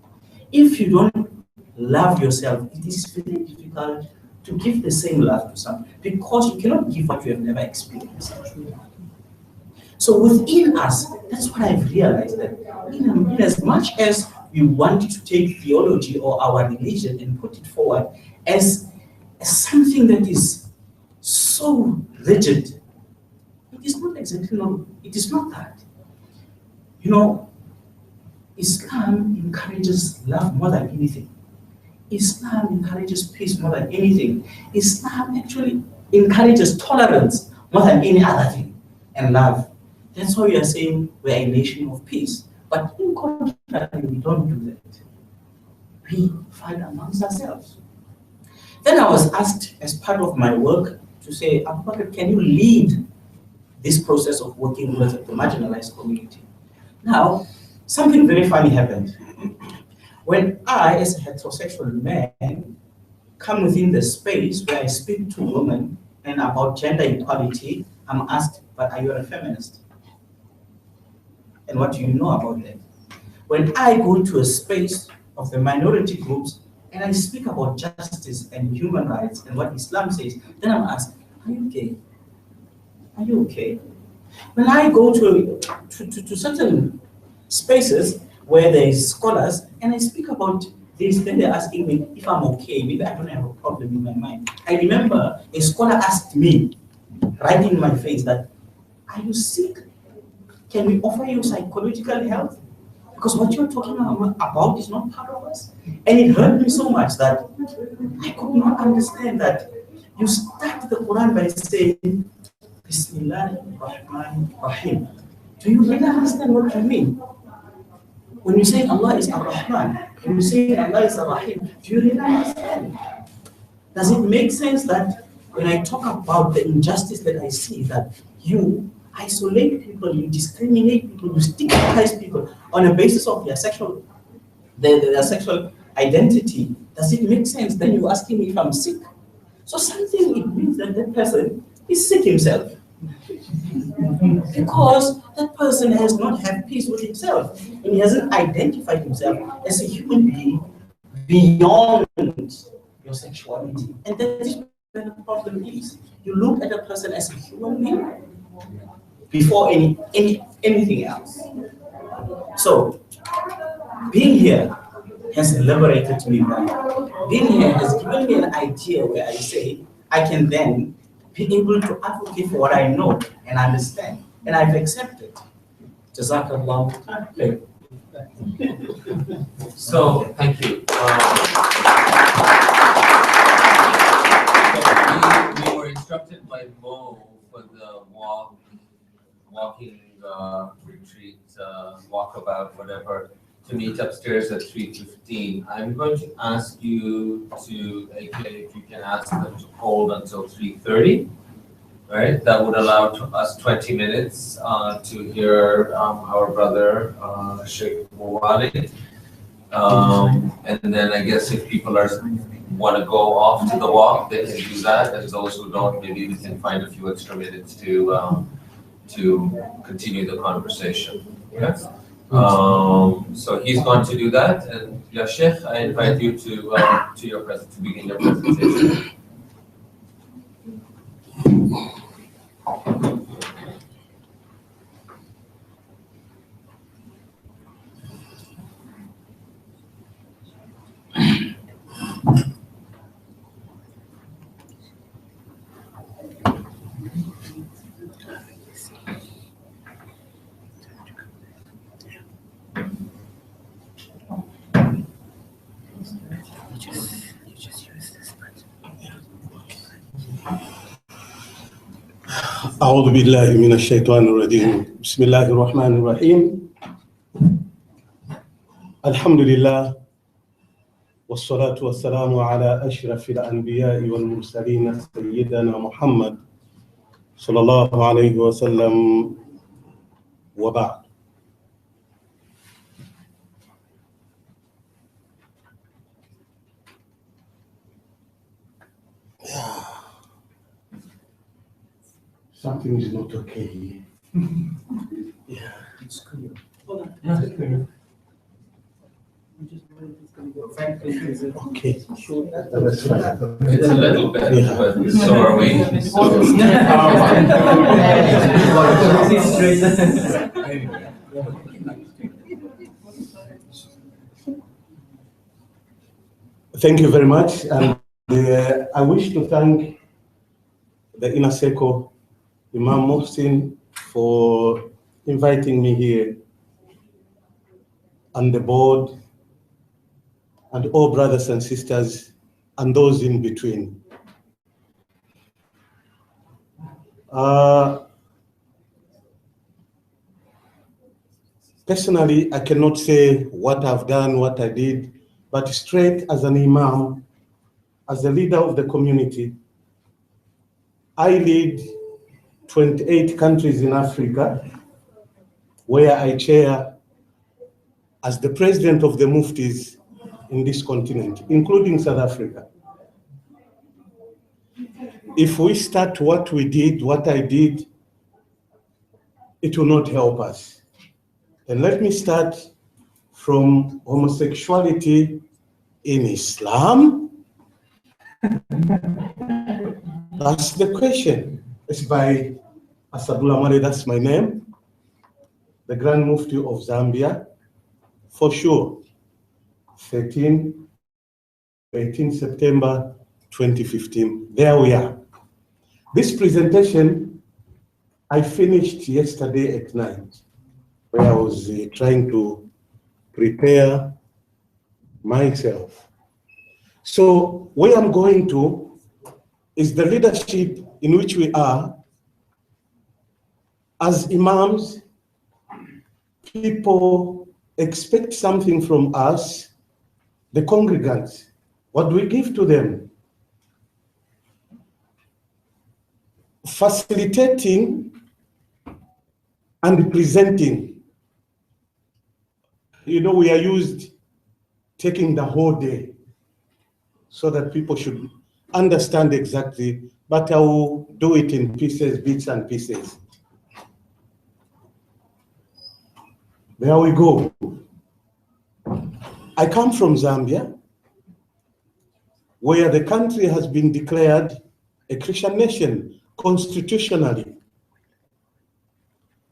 If you don't love yourself, it is very difficult to give the same love to someone, because you cannot give what you have never experienced. So within us, that's what I've realized, that in as much as we want to take theology or our religion and put it forward as something that is so rigid, it is not exactly, it is not that. You know, Islam encourages love more than anything. Islam encourages peace more than anything. Islam actually encourages tolerance more than any other thing, and love. That's why we are saying we're a nation of peace. But in contrary, we don't do that. We fight amongst ourselves. Then I was asked as part of my work to say, Abu Bakr, can you lead this process of working with the marginalized community? Now, something very funny happened. When I, as a heterosexual man, come within the space where I speak to women and about gender equality, I'm asked, but are you a feminist? And what do you know about that? When I go to a space of the minority groups and I speak about justice and human rights and what Islam says, then I'm asked, are you gay? Are you okay? When I go to certain spaces where there is scholars and I speak about this, then they're asking me if I'm okay. Maybe I don't have a problem in my mind. I remember a scholar asked me, right in my face, that, are you sick? Can we offer you psychological help? Because what you're talking about is not part of us. And it hurt me so much that I could not understand that you start the Quran by saying, Bismillah ar-Rahman ar-Rahim. Do you really understand what you mean? When you say Allah is ar-Rahman, when you say Allah is ar-Rahim, do you really understand? Does it make sense that when I talk about the injustice that I see, that you isolate people, you discriminate people, you stigmatize people on the basis of their sexual identity, does it make sense? Then you're asking me if I'm sick. So something, it means that that person is sick himself. Because that person has not had peace with himself, and he hasn't identified himself as a human being beyond your sexuality. And that is where the problem is. You look at a person as a human being before anything else. So, being here has liberated me. Being here has given me an idea where I say I can then be able to advocate for what I know and understand, and I've accepted. Jazakallah. So, thank you. We were instructed by Mo for the walking retreat, walkabout, whatever, to meet upstairs at 3:15. I'm going to ask you to, AK, if you can ask them to hold until 3:30, right? That would allow us 20 minutes to hear our brother, Sheikh Mawali. And then I guess if people want to go off to the walk, they can do that. And those who don't, maybe we can find a few extra minutes to continue the conversation. Yes. So he's going to do that, and Ya Sheikh, I invite you to begin your presentation. أعوذ بالله من الشيطان الرجيم بسم الله الرحمن الرحيم الحمد لله والصلاة والسلام على أشرف الأنبياء والمرسلين سيدنا محمد صلى الله عليه وسلم وبعد. Something is not okay. Yeah. It's clear. Yeah, it's clear. Okay. That's fine. It's a little bit, but so are we. Thank you very much. And I wish to thank the inner circle, Imam Mohsin, for inviting me here, and the board, and all brothers and sisters, and those in between. Personally, I cannot say what I've done, what I did, but straight as an imam, as a leader of the community, I lead 28 countries in Africa, where I chair as the president of the Muftis in this continent, including South Africa. If we start what we did, what I did, it will not help us. And let me start from homosexuality in Islam. That's the question. It's by Asadullah Mare, that's my name, the Grand Mufti of Zambia, for sure. 18 September 2015. There we are. This presentation I finished yesterday at night, where I was trying to prepare myself. So where I'm going to is the leadership in which we are. As imams, people expect something from us, the congregants. What do we give to them? Facilitating and presenting. You know, we are used taking the whole day so that people should understand exactly, but I will do it in pieces, bits and pieces. There we go. I come from Zambia, where the country has been declared a Christian nation constitutionally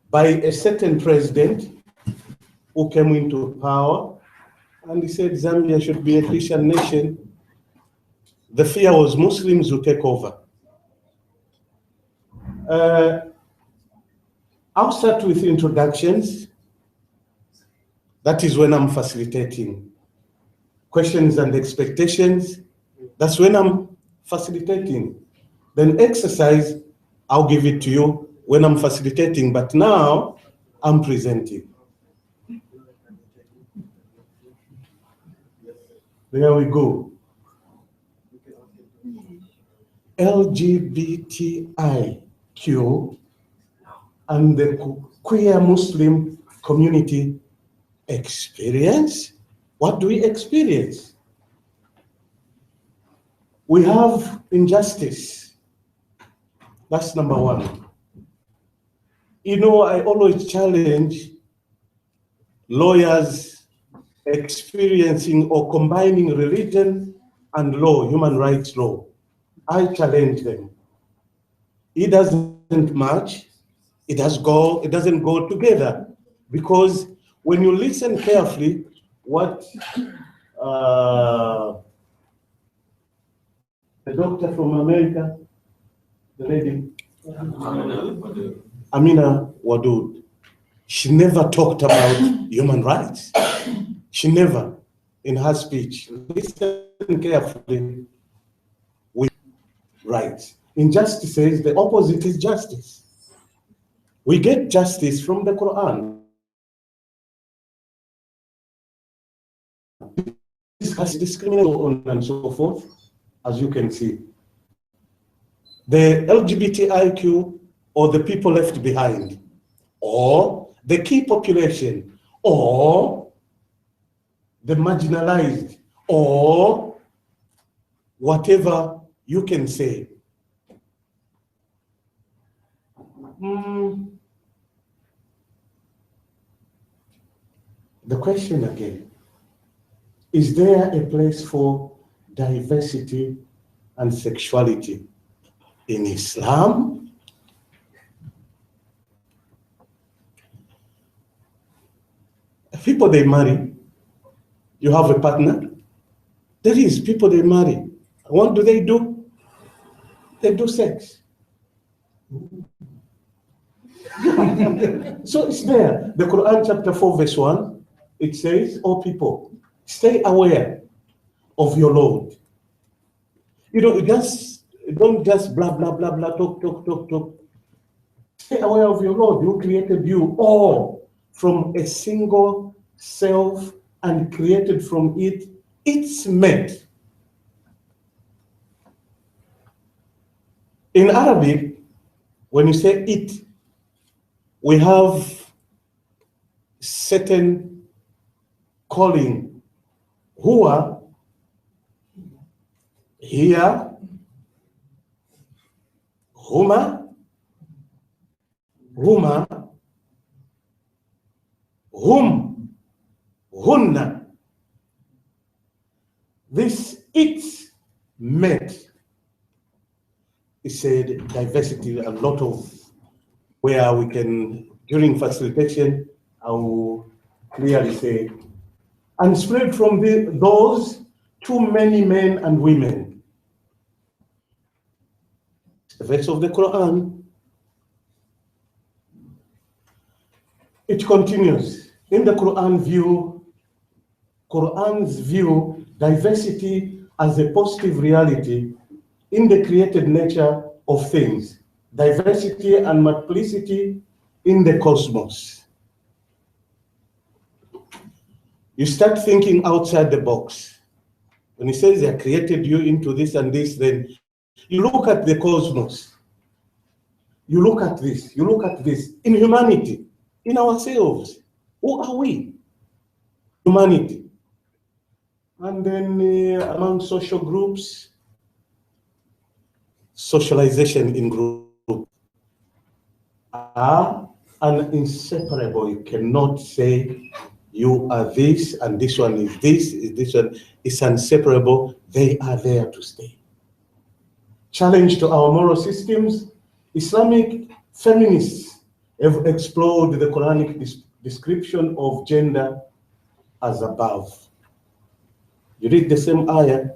by a certain president who came into power, and he said Zambia should be a Christian nation. The fear was Muslims will take over. I'll start with introductions. That is when I'm facilitating. Questions and expectations, that's when I'm facilitating. Then exercise, I'll give it to you when I'm facilitating, but now I'm presenting. There we go. LGBTIQ and the queer Muslim community experience. What do we experience? We have injustice. That's number one. You know, I always challenge lawyers experiencing or combining religion and law, human rights law. I challenge them. It doesn't match. It doesn't go together, because when you listen carefully, what the doctor from America, the lady, Amina Wadud, she never talked about human rights. She never, in her speech. Listen carefully with rights. Injustice says the opposite is justice. We get justice from the Quran. Has discrimination and so forth, as you can see. The LGBTIQ, or the people left behind, or the key population, or the marginalized, or whatever you can say. The question again, is there a place for diversity and sexuality in Islam? People, they marry. You have a partner. There is people, they marry. What do? They do sex. So it's there. The Quran chapter 4 verse 1, it says, "O people, stay aware of your Lord." You know, don't just blah, blah, blah, blah, talk. Stay aware of your Lord who created you all from a single self and created from it its mate. In Arabic, when you say it, we have certain calling. Huwa, hiya, huma, huma, hum, hunna. This it met is a diversity, a lot of where we can, during facilitation, I will clearly say, and spread from those too many men and women. The verse of the Quran, it continues. In the Quran's view, diversity as a positive reality in the created nature of things, diversity and multiplicity in the cosmos. You start thinking outside the box. When he says they created you into this and this, then you look at the cosmos. You look at this, you look at this. In humanity, in ourselves, who are we? Humanity. And then among social groups, socialization in group are inseparable. You cannot say you are this and this one is this one is inseparable. They are there to stay. Challenge to our moral systems. Islamic feminists have explored the Quranic description of gender as above. You read the same ayah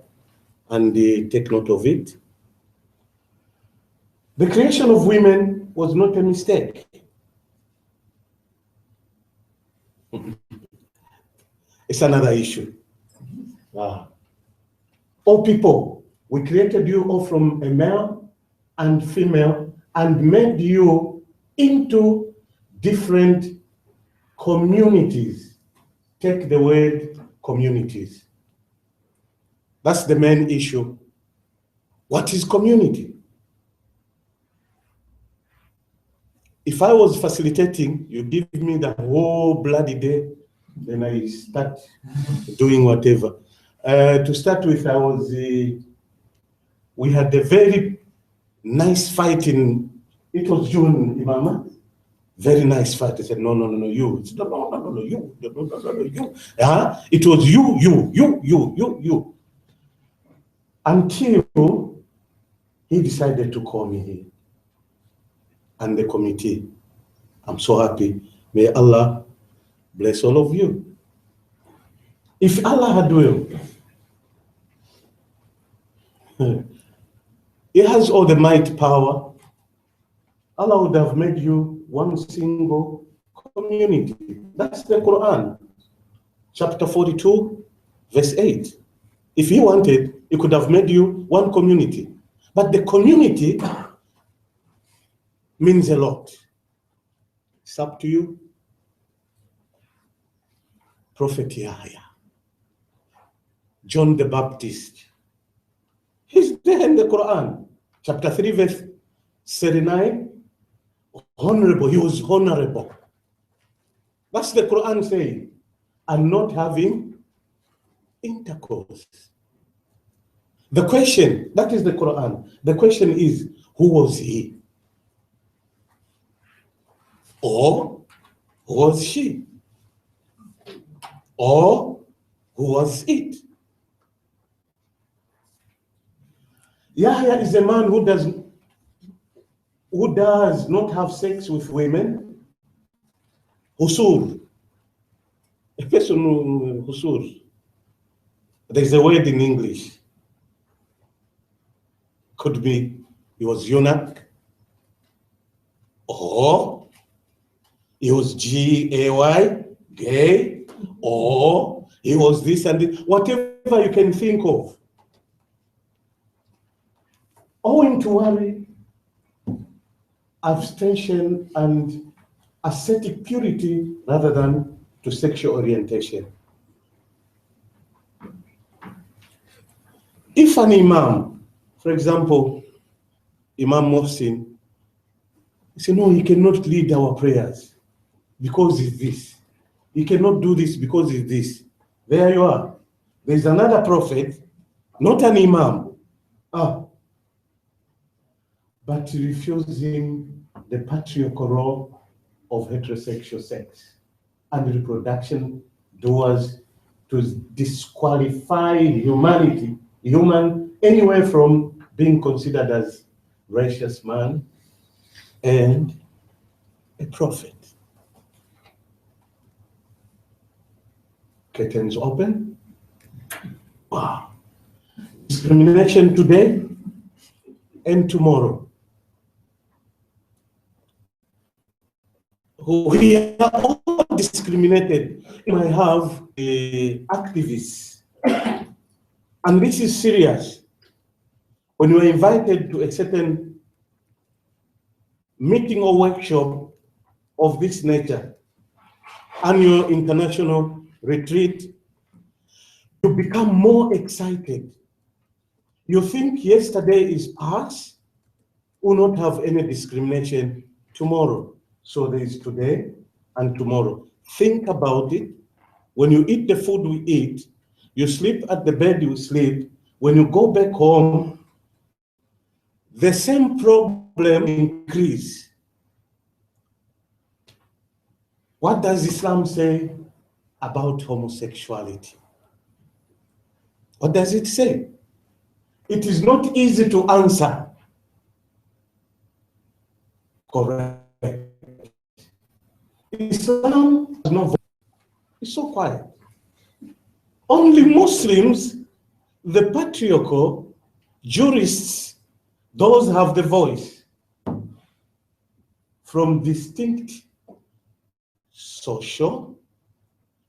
and take note of it. The creation of women was not a mistake. It's another issue. All people, we created you all from a male and female and made you into different communities. Take the word communities. That's the main issue. What is community? If I was facilitating, you give me the whole bloody day, then I start doing whatever. To start with, we had a very nice fight it was June, Imama. Very nice fight. I said, no, you. It's, no, you. No, you. It was you. Until he decided to call me here. And the committee. I'm so happy. May Allah bless all of you. If Allah had will, He has all the might power, Allah would have made you one single community. That's the Quran, chapter 42, verse 8. If He wanted, He could have made you one community. But the community means a lot. It's up to you. Prophet Yahya, John the Baptist, he's there in the Quran, chapter 3, verse 39. Honorable, he was honorable. That's the Quran saying, and not having intercourse. The question, that is the Quran. The question is, who was he? Or who was she? Or who was it? Yahya is a man who does not have sex with women. Husur. A person who husur. There's a word in English. Could be he was eunuch, or he was G-A-Y, gay, or he was this and this, whatever you can think of. Owing to worry, abstention, and ascetic purity rather than to sexual orientation. If an imam, for example, Imam Mohsin, he said, no, he cannot lead our prayers because it's this. He cannot do this because it's this. There you are. There's another prophet, not an imam, but refusing the patriarchal role of heterosexual sex and reproduction doers to disqualify human anywhere from being considered as righteous man and a prophet. Curtains open. Wow. Discrimination today and tomorrow. We are all discriminated. I have activists, and this is serious. When you are invited to a certain meeting or workshop of this nature, annual international retreat, you become more excited. You think yesterday is past, will not have any discrimination tomorrow. So there is today and tomorrow. Think about it. When you eat the food we eat, you sleep at the bed you sleep, when you go back home, the same problem increase. What does Islam say about homosexuality? What does it say? It is not easy to answer. Correct. Islam has no voice. It's so quiet. Only Muslims, the patriarchal, jurists, those have the voice from distinct social.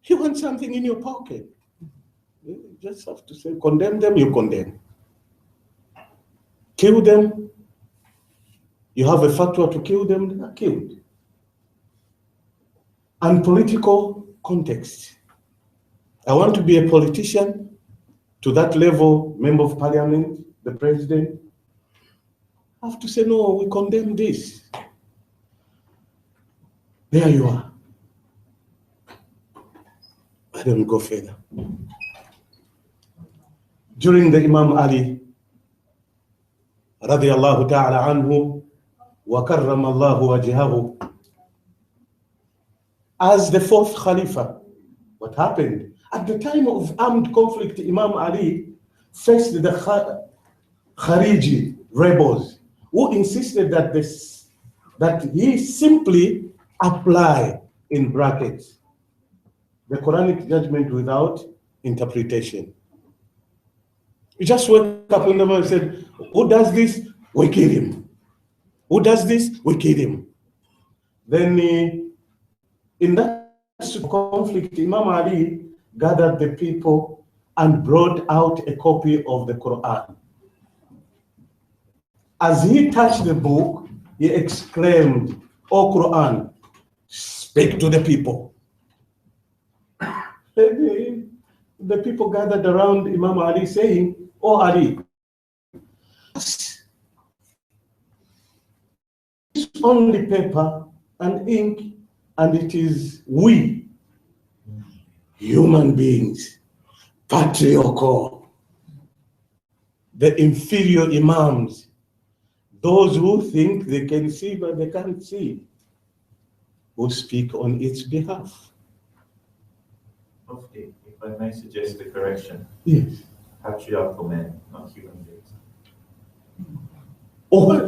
You want something in your pocket, you just have to say, condemn them, you condemn. Kill them, you have a fatwa to kill them, they are killed. And political context. I want to be a politician to that level, member of parliament, the president. I have to say, no, we condemn this. There you are. Let me go further. During the Imam Ali, radiyallahu ta'ala anhu, wa karramallahu wajhahu, as the fourth Khalifa, what happened? At the time of armed conflict, Imam Ali faced the Khariji rebels who insisted that he simply apply, in brackets, the Quranic judgment without interpretation. You just wake up in the morning and said, who does this? We kill him. Who does this? We kill him. Then in that conflict, Imam Ali gathered the people and brought out a copy of the Quran. As he touched the book, he exclaimed, "O Quran, speak to the people." The people gathered around Imam Ali saying, "O Ali, it's only paper and ink, and it is we, human beings, patriarchal, the inferior imams, those who think they can see but they can't see, who speak on its behalf." Okay, if I may suggest a correction. Yes. Patriarchal men, not human beings. Oh,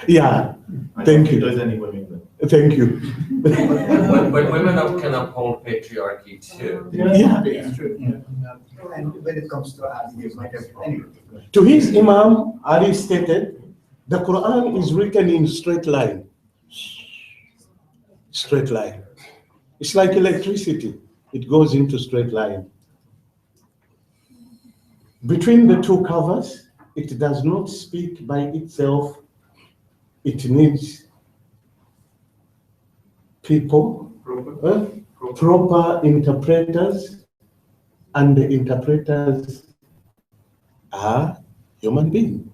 yeah. I Thank don't think you. there's any women in them. Thank you. But women can uphold patriarchy too. Yeah. It's true. And when it comes to Ali, anyway. To his Imam, Ali stated, the Quran is written in straight line. Straight line. It's like electricity. It goes into straight line. Between the two covers, it does not speak by itself. It needs people, proper interpreters, and the interpreters are human beings.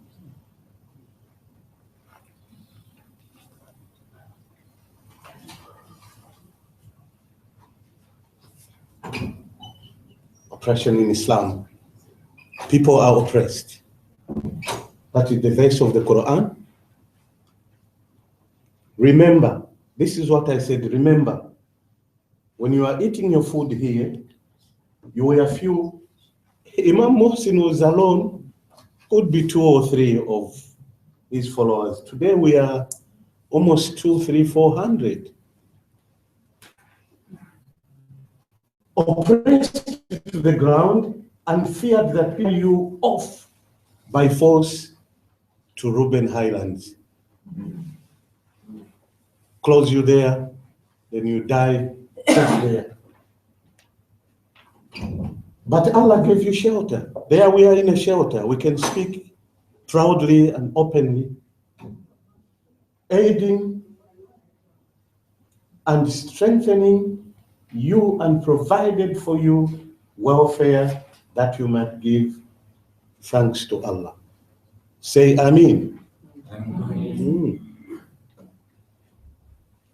oppression in Islam. People are oppressed. That is the verse of the Quran. Remember, this is what I said, remember, when you are eating your food here, you were a few, Imam Mohsin was alone, could be 2 or 3 of his followers. Today we are almost 200, 300, 400. Oppressed to the ground and feared that kill you off by force to Reuben Highlands. Close you there, then you die just there. But Allah gave you shelter. There we are in a shelter. We can speak proudly and openly, aiding and strengthening you and provided for you welfare that you might give thanks to Allah. Say Ameen. Ameen.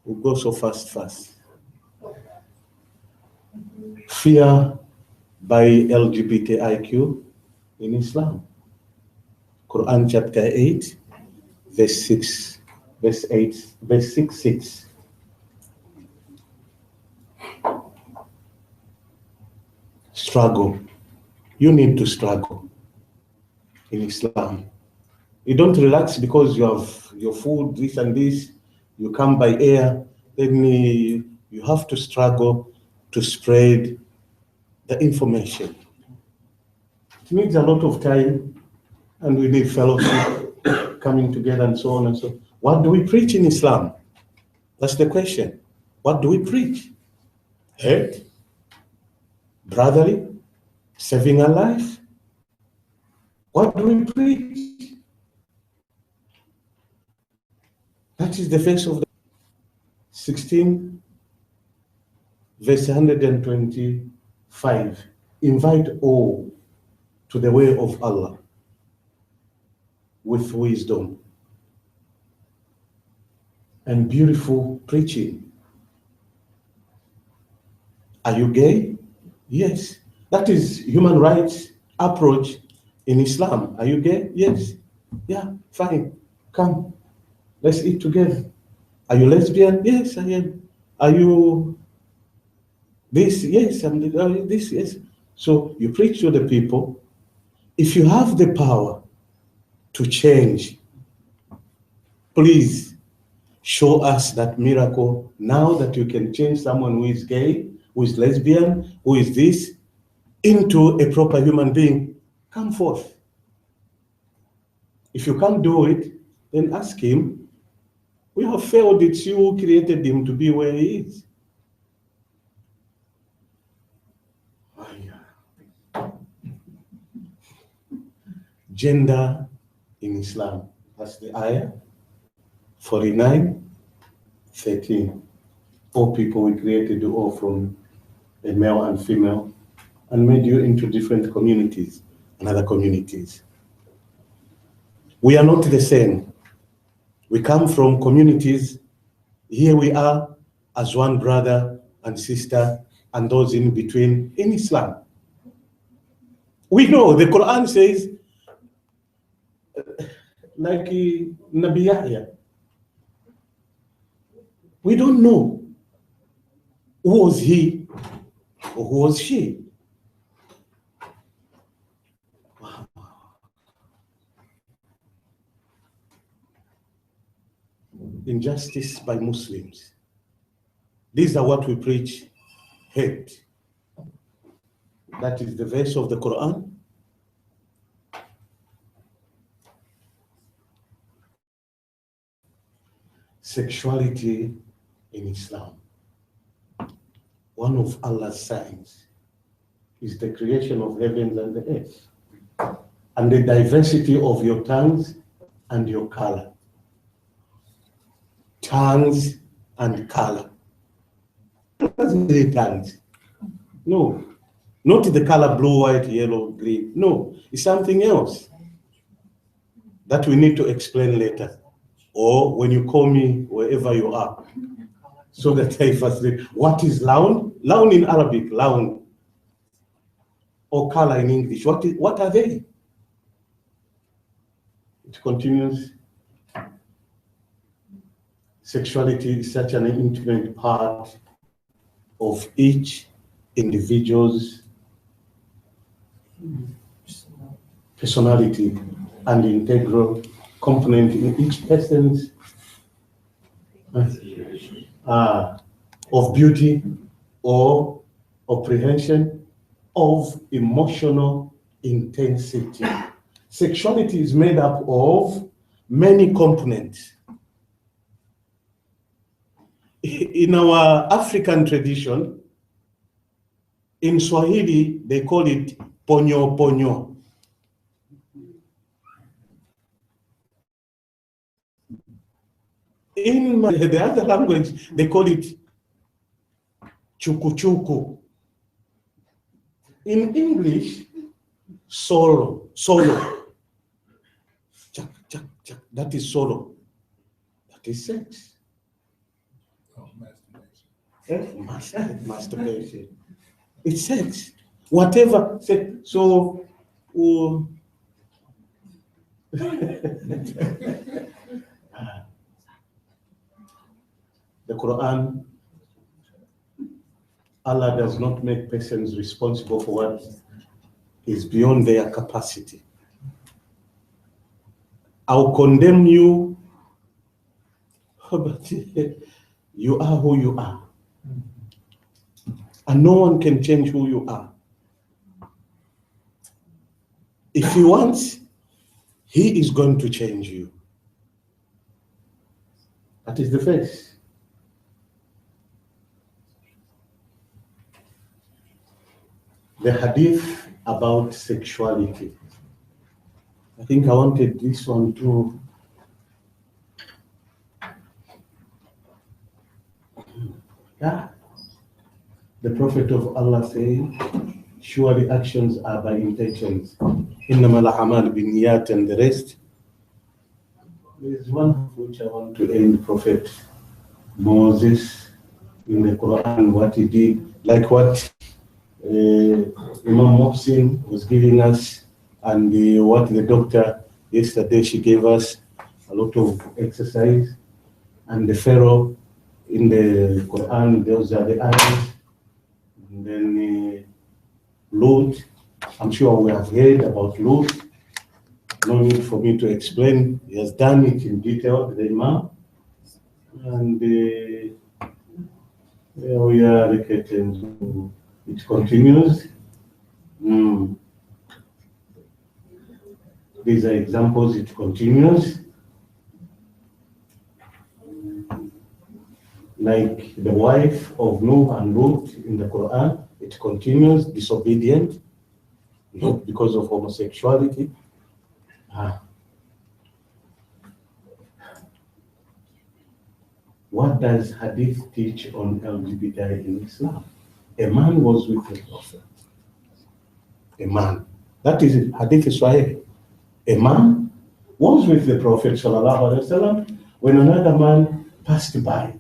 We'll go so fast. Fear by LGBTIQ in Islam. Quran chapter 8, verse 6, verse 8, verse 6. Struggle. You need to struggle in Islam. You don't relax because you have your food, this and this, you come by air, then you have to struggle to spread the information. It needs a lot of time, and we need fellowship, coming together and so on and so on. What do we preach in Islam? That's the question. What do we preach? Hate? Brotherly? Saving a life? What do we preach? That is the face of the 16, verse 125. Invite all to the way of Allah with wisdom and beautiful preaching. Are you gay? Yes. That is human rights approach in Islam. Are you gay? Yes. Yeah, fine. Come. Let's eat together. Are you lesbian? Yes, I am. Are you this? Yes, I'm this, yes. So you preach to the people. If you have the power to change, please show us that miracle now that you can change someone who is gay, who is lesbian, who is this, into a proper human being. Come forth. If you can't do it, then ask him. We have failed. It's you who created him to be where he is. Gender in Islam. That's the ayah. 49:13. All people we created you all from a male and female and made you into different communities and other communities. We are not the same. We come from communities. Here we are as one brother and sister and those in between in Islam. We know the Quran says, like Nabi Yahya, we don't know who was he or who was she. Wow. Injustice by Muslims. These are what we preach, hate. That is the verse of the Quran. Sexuality in Islam. One of Allah's signs is the creation of heavens and the earth, and the diversity of your tongues and your color. Tongues and color. It doesn't say tongues. No. Not the color blue, white, yellow, green. No. It's something else that we need to explain later. Or when you call me wherever you are. So that I first say, what is lawn? Lawn in Arabic, lawn. or color in English. What are they? It continues. Sexuality is such an intimate part of each individual's personality and integral component in each person's of beauty or apprehension of emotional intensity. Sexuality is made up of many components. In our African tradition, in Swahili, they call it ponyo ponyo. In the other language, they call it chuku chuku. In English, solo. Chak, chak, chak. That is solo. That is sex. Masturbation. It's sex. Whatever. So, the Quran, Allah does not make persons responsible for what is beyond their capacity. I'll condemn you, but you are who you are. And no one can change who you are. If he wants, he is going to change you. That is the face. The hadith about sexuality. I think I wanted this one too. Yeah. The Prophet of Allah said, surely actions are by intentions. Innama al-a'mal binniyat, and the rest. There is one of which I want to end Prophet Moses in the Quran, what he did, like what Imam Mohsin was giving us, and what the doctor yesterday, she gave us a lot of exercise, and the Pharaoh in the Quran, those are the ayahs. And then Lot, I'm sure we have heard about Lot. No need for me to explain. He has done it in detail, the Imam. And here we are, it continues. These are examples, it continues. Like the wife of Noah and Lot in the Quran, it continues, disobedient, not because of homosexuality. What does Hadith teach on LGBT in Islam? A man was with the Prophet. A man. That is it. Hadith is Sahih. A man was with the Prophet ﷺ when another man passed by.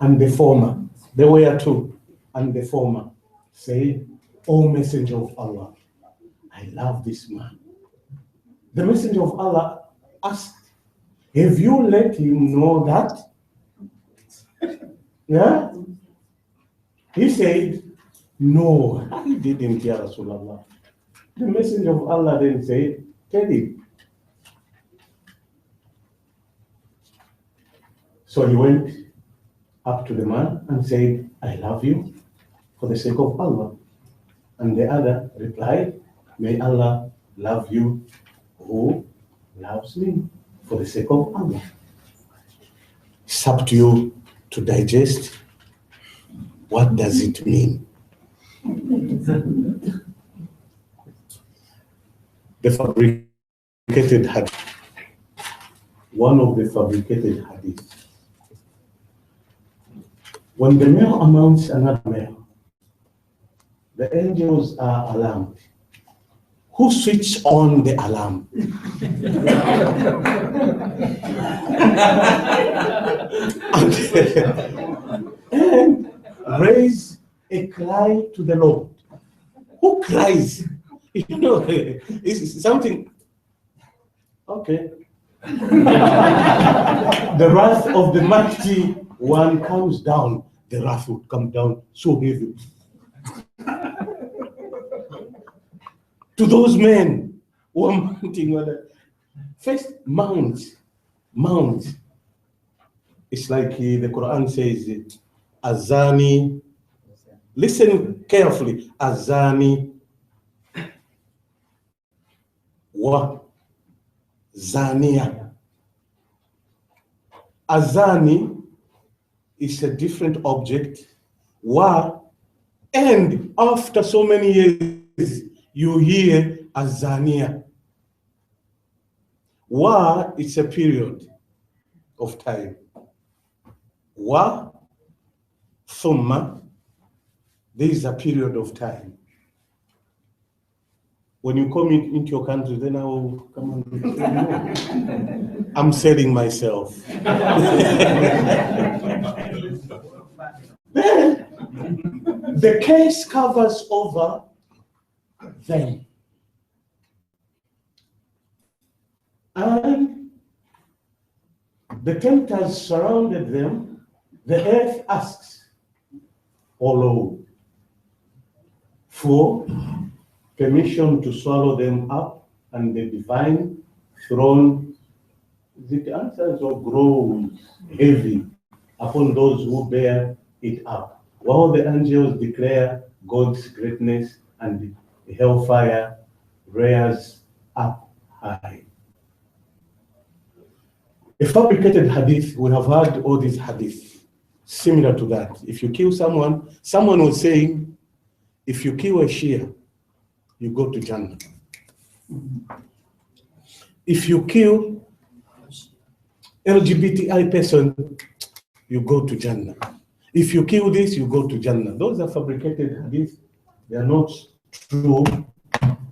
And the former, there were two, and the former said, O Messenger of Allah, I love this man. The Messenger of Allah asked, have you let him know that? Yeah? He said, no, I didn't, Ya Rasulullah. The Messenger of Allah then said, tell him. So he went up to the man and said, I love you for the sake of Allah. And the other replied, may Allah love you who loves me for the sake of Allah. It's up to you to digest. What does it mean? The fabricated hadith. One of the fabricated hadith. When the male amounts another male, the angels are alarmed. Who switched on the alarm? and raise a cry to the Lord. Who cries? You know, it's something. Okay. The wrath of the mighty one comes down. The wrath would come down so heavy. To those men who are mounting, first mount. It's like the Quran says, Azani. Listen carefully. Azani wa Zania. Azani is a different object. Wa, and after so many years, you hear Azania. Wa is a period of time. Wa, thumma, there is a period of time. When you come into your country, then I will come and tell you. I'm selling myself. Then the case covers over them. And the tempters surrounded them. The earth asks, O Lord, for permission to swallow them up, and the divine throne, the answers of grows heavy upon those who bear it up, while the angels declare God's greatness, and the hellfire rears up high. A fabricated hadith, we have heard all these hadiths similar to that. If you kill someone was saying, if you kill a Shia, you go to Jannah. If you kill LGBTI person, you go to Jannah. If you kill this, you go to Jannah. Those are fabricated hadith. They are not true.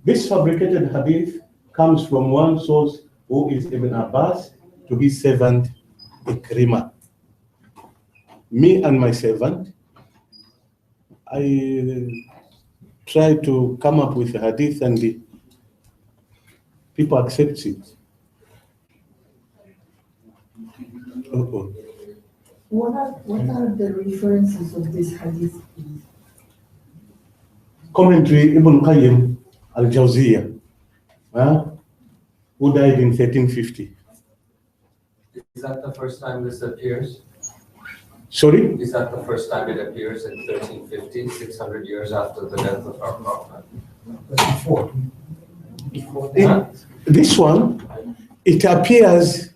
This fabricated hadith comes from one source, who is Ibn Abbas, to his servant Ikrimah. Me and my servant, I try to come up with a hadith, and the people accept it. What are the references of this hadith? Commentary Ibn Qayyim al-Jawziyah, who died in 1350. Is that the first time this appears? Sorry? Is that the first time it appears in 1350, 600 years after the death of our Prophet? Before This one, it appears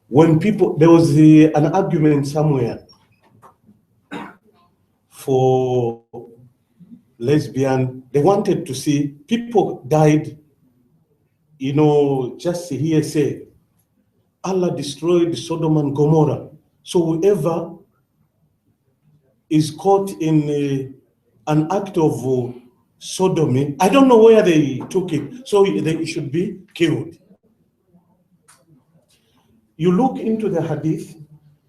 when people, there was an argument somewhere for lesbian. They wanted to see, people died, just here say, Allah destroyed Sodom and Gomorrah. So whoever is caught in an act of sodomy, I don't know where they took it, so they should be killed. You look into the hadith,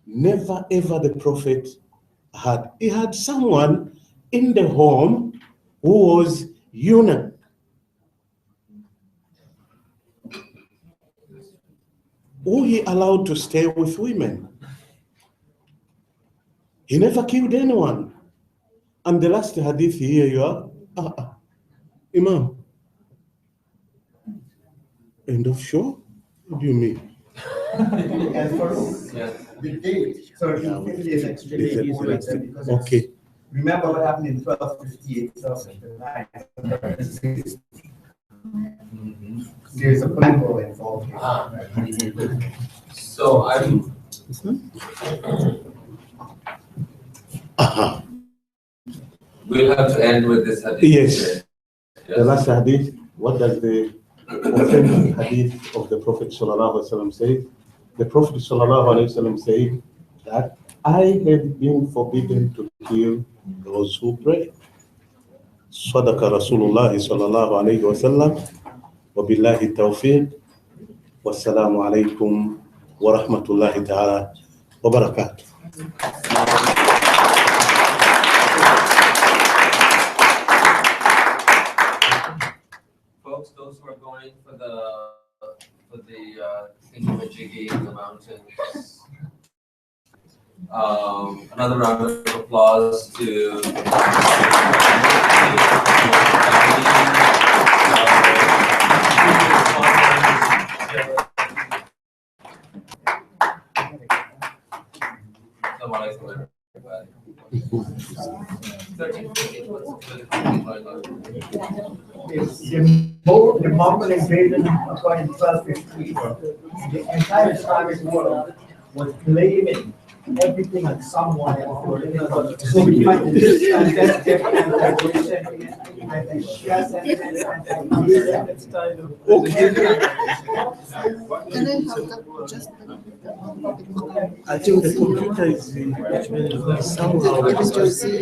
never ever the Prophet he had someone in the home who was eunuch. Who he allowed to stay with women. He never killed anyone. And the last hadith here you are, Imam. End of show? What do you mean? And for the date, so it is extremely important because okay. Remember what happened in 1258, 1259. There's a Bible involved here. So I'm. We'll have to end with this hadith. Yes. The last hadith, what does the authentic hadith of the Prophet ﷺ say? The Prophet ﷺ said that I have been forbidden to kill those who pray. Sadaqa Rasulullah sallallahu alayhi wa sallam. وبالله التوفيق والسلام عليكم ورحمة الله تعالى وبركاته. digging in the mountains. Another round of applause to The Mongol invasion of 1250, the entire Islamic world was blaming everything on someone else. So we find this and that anti-Christian, anti-Shia sentiment, anti-Muslim style of. Can I have just I think the computer is somehow. Ibn Jawzi,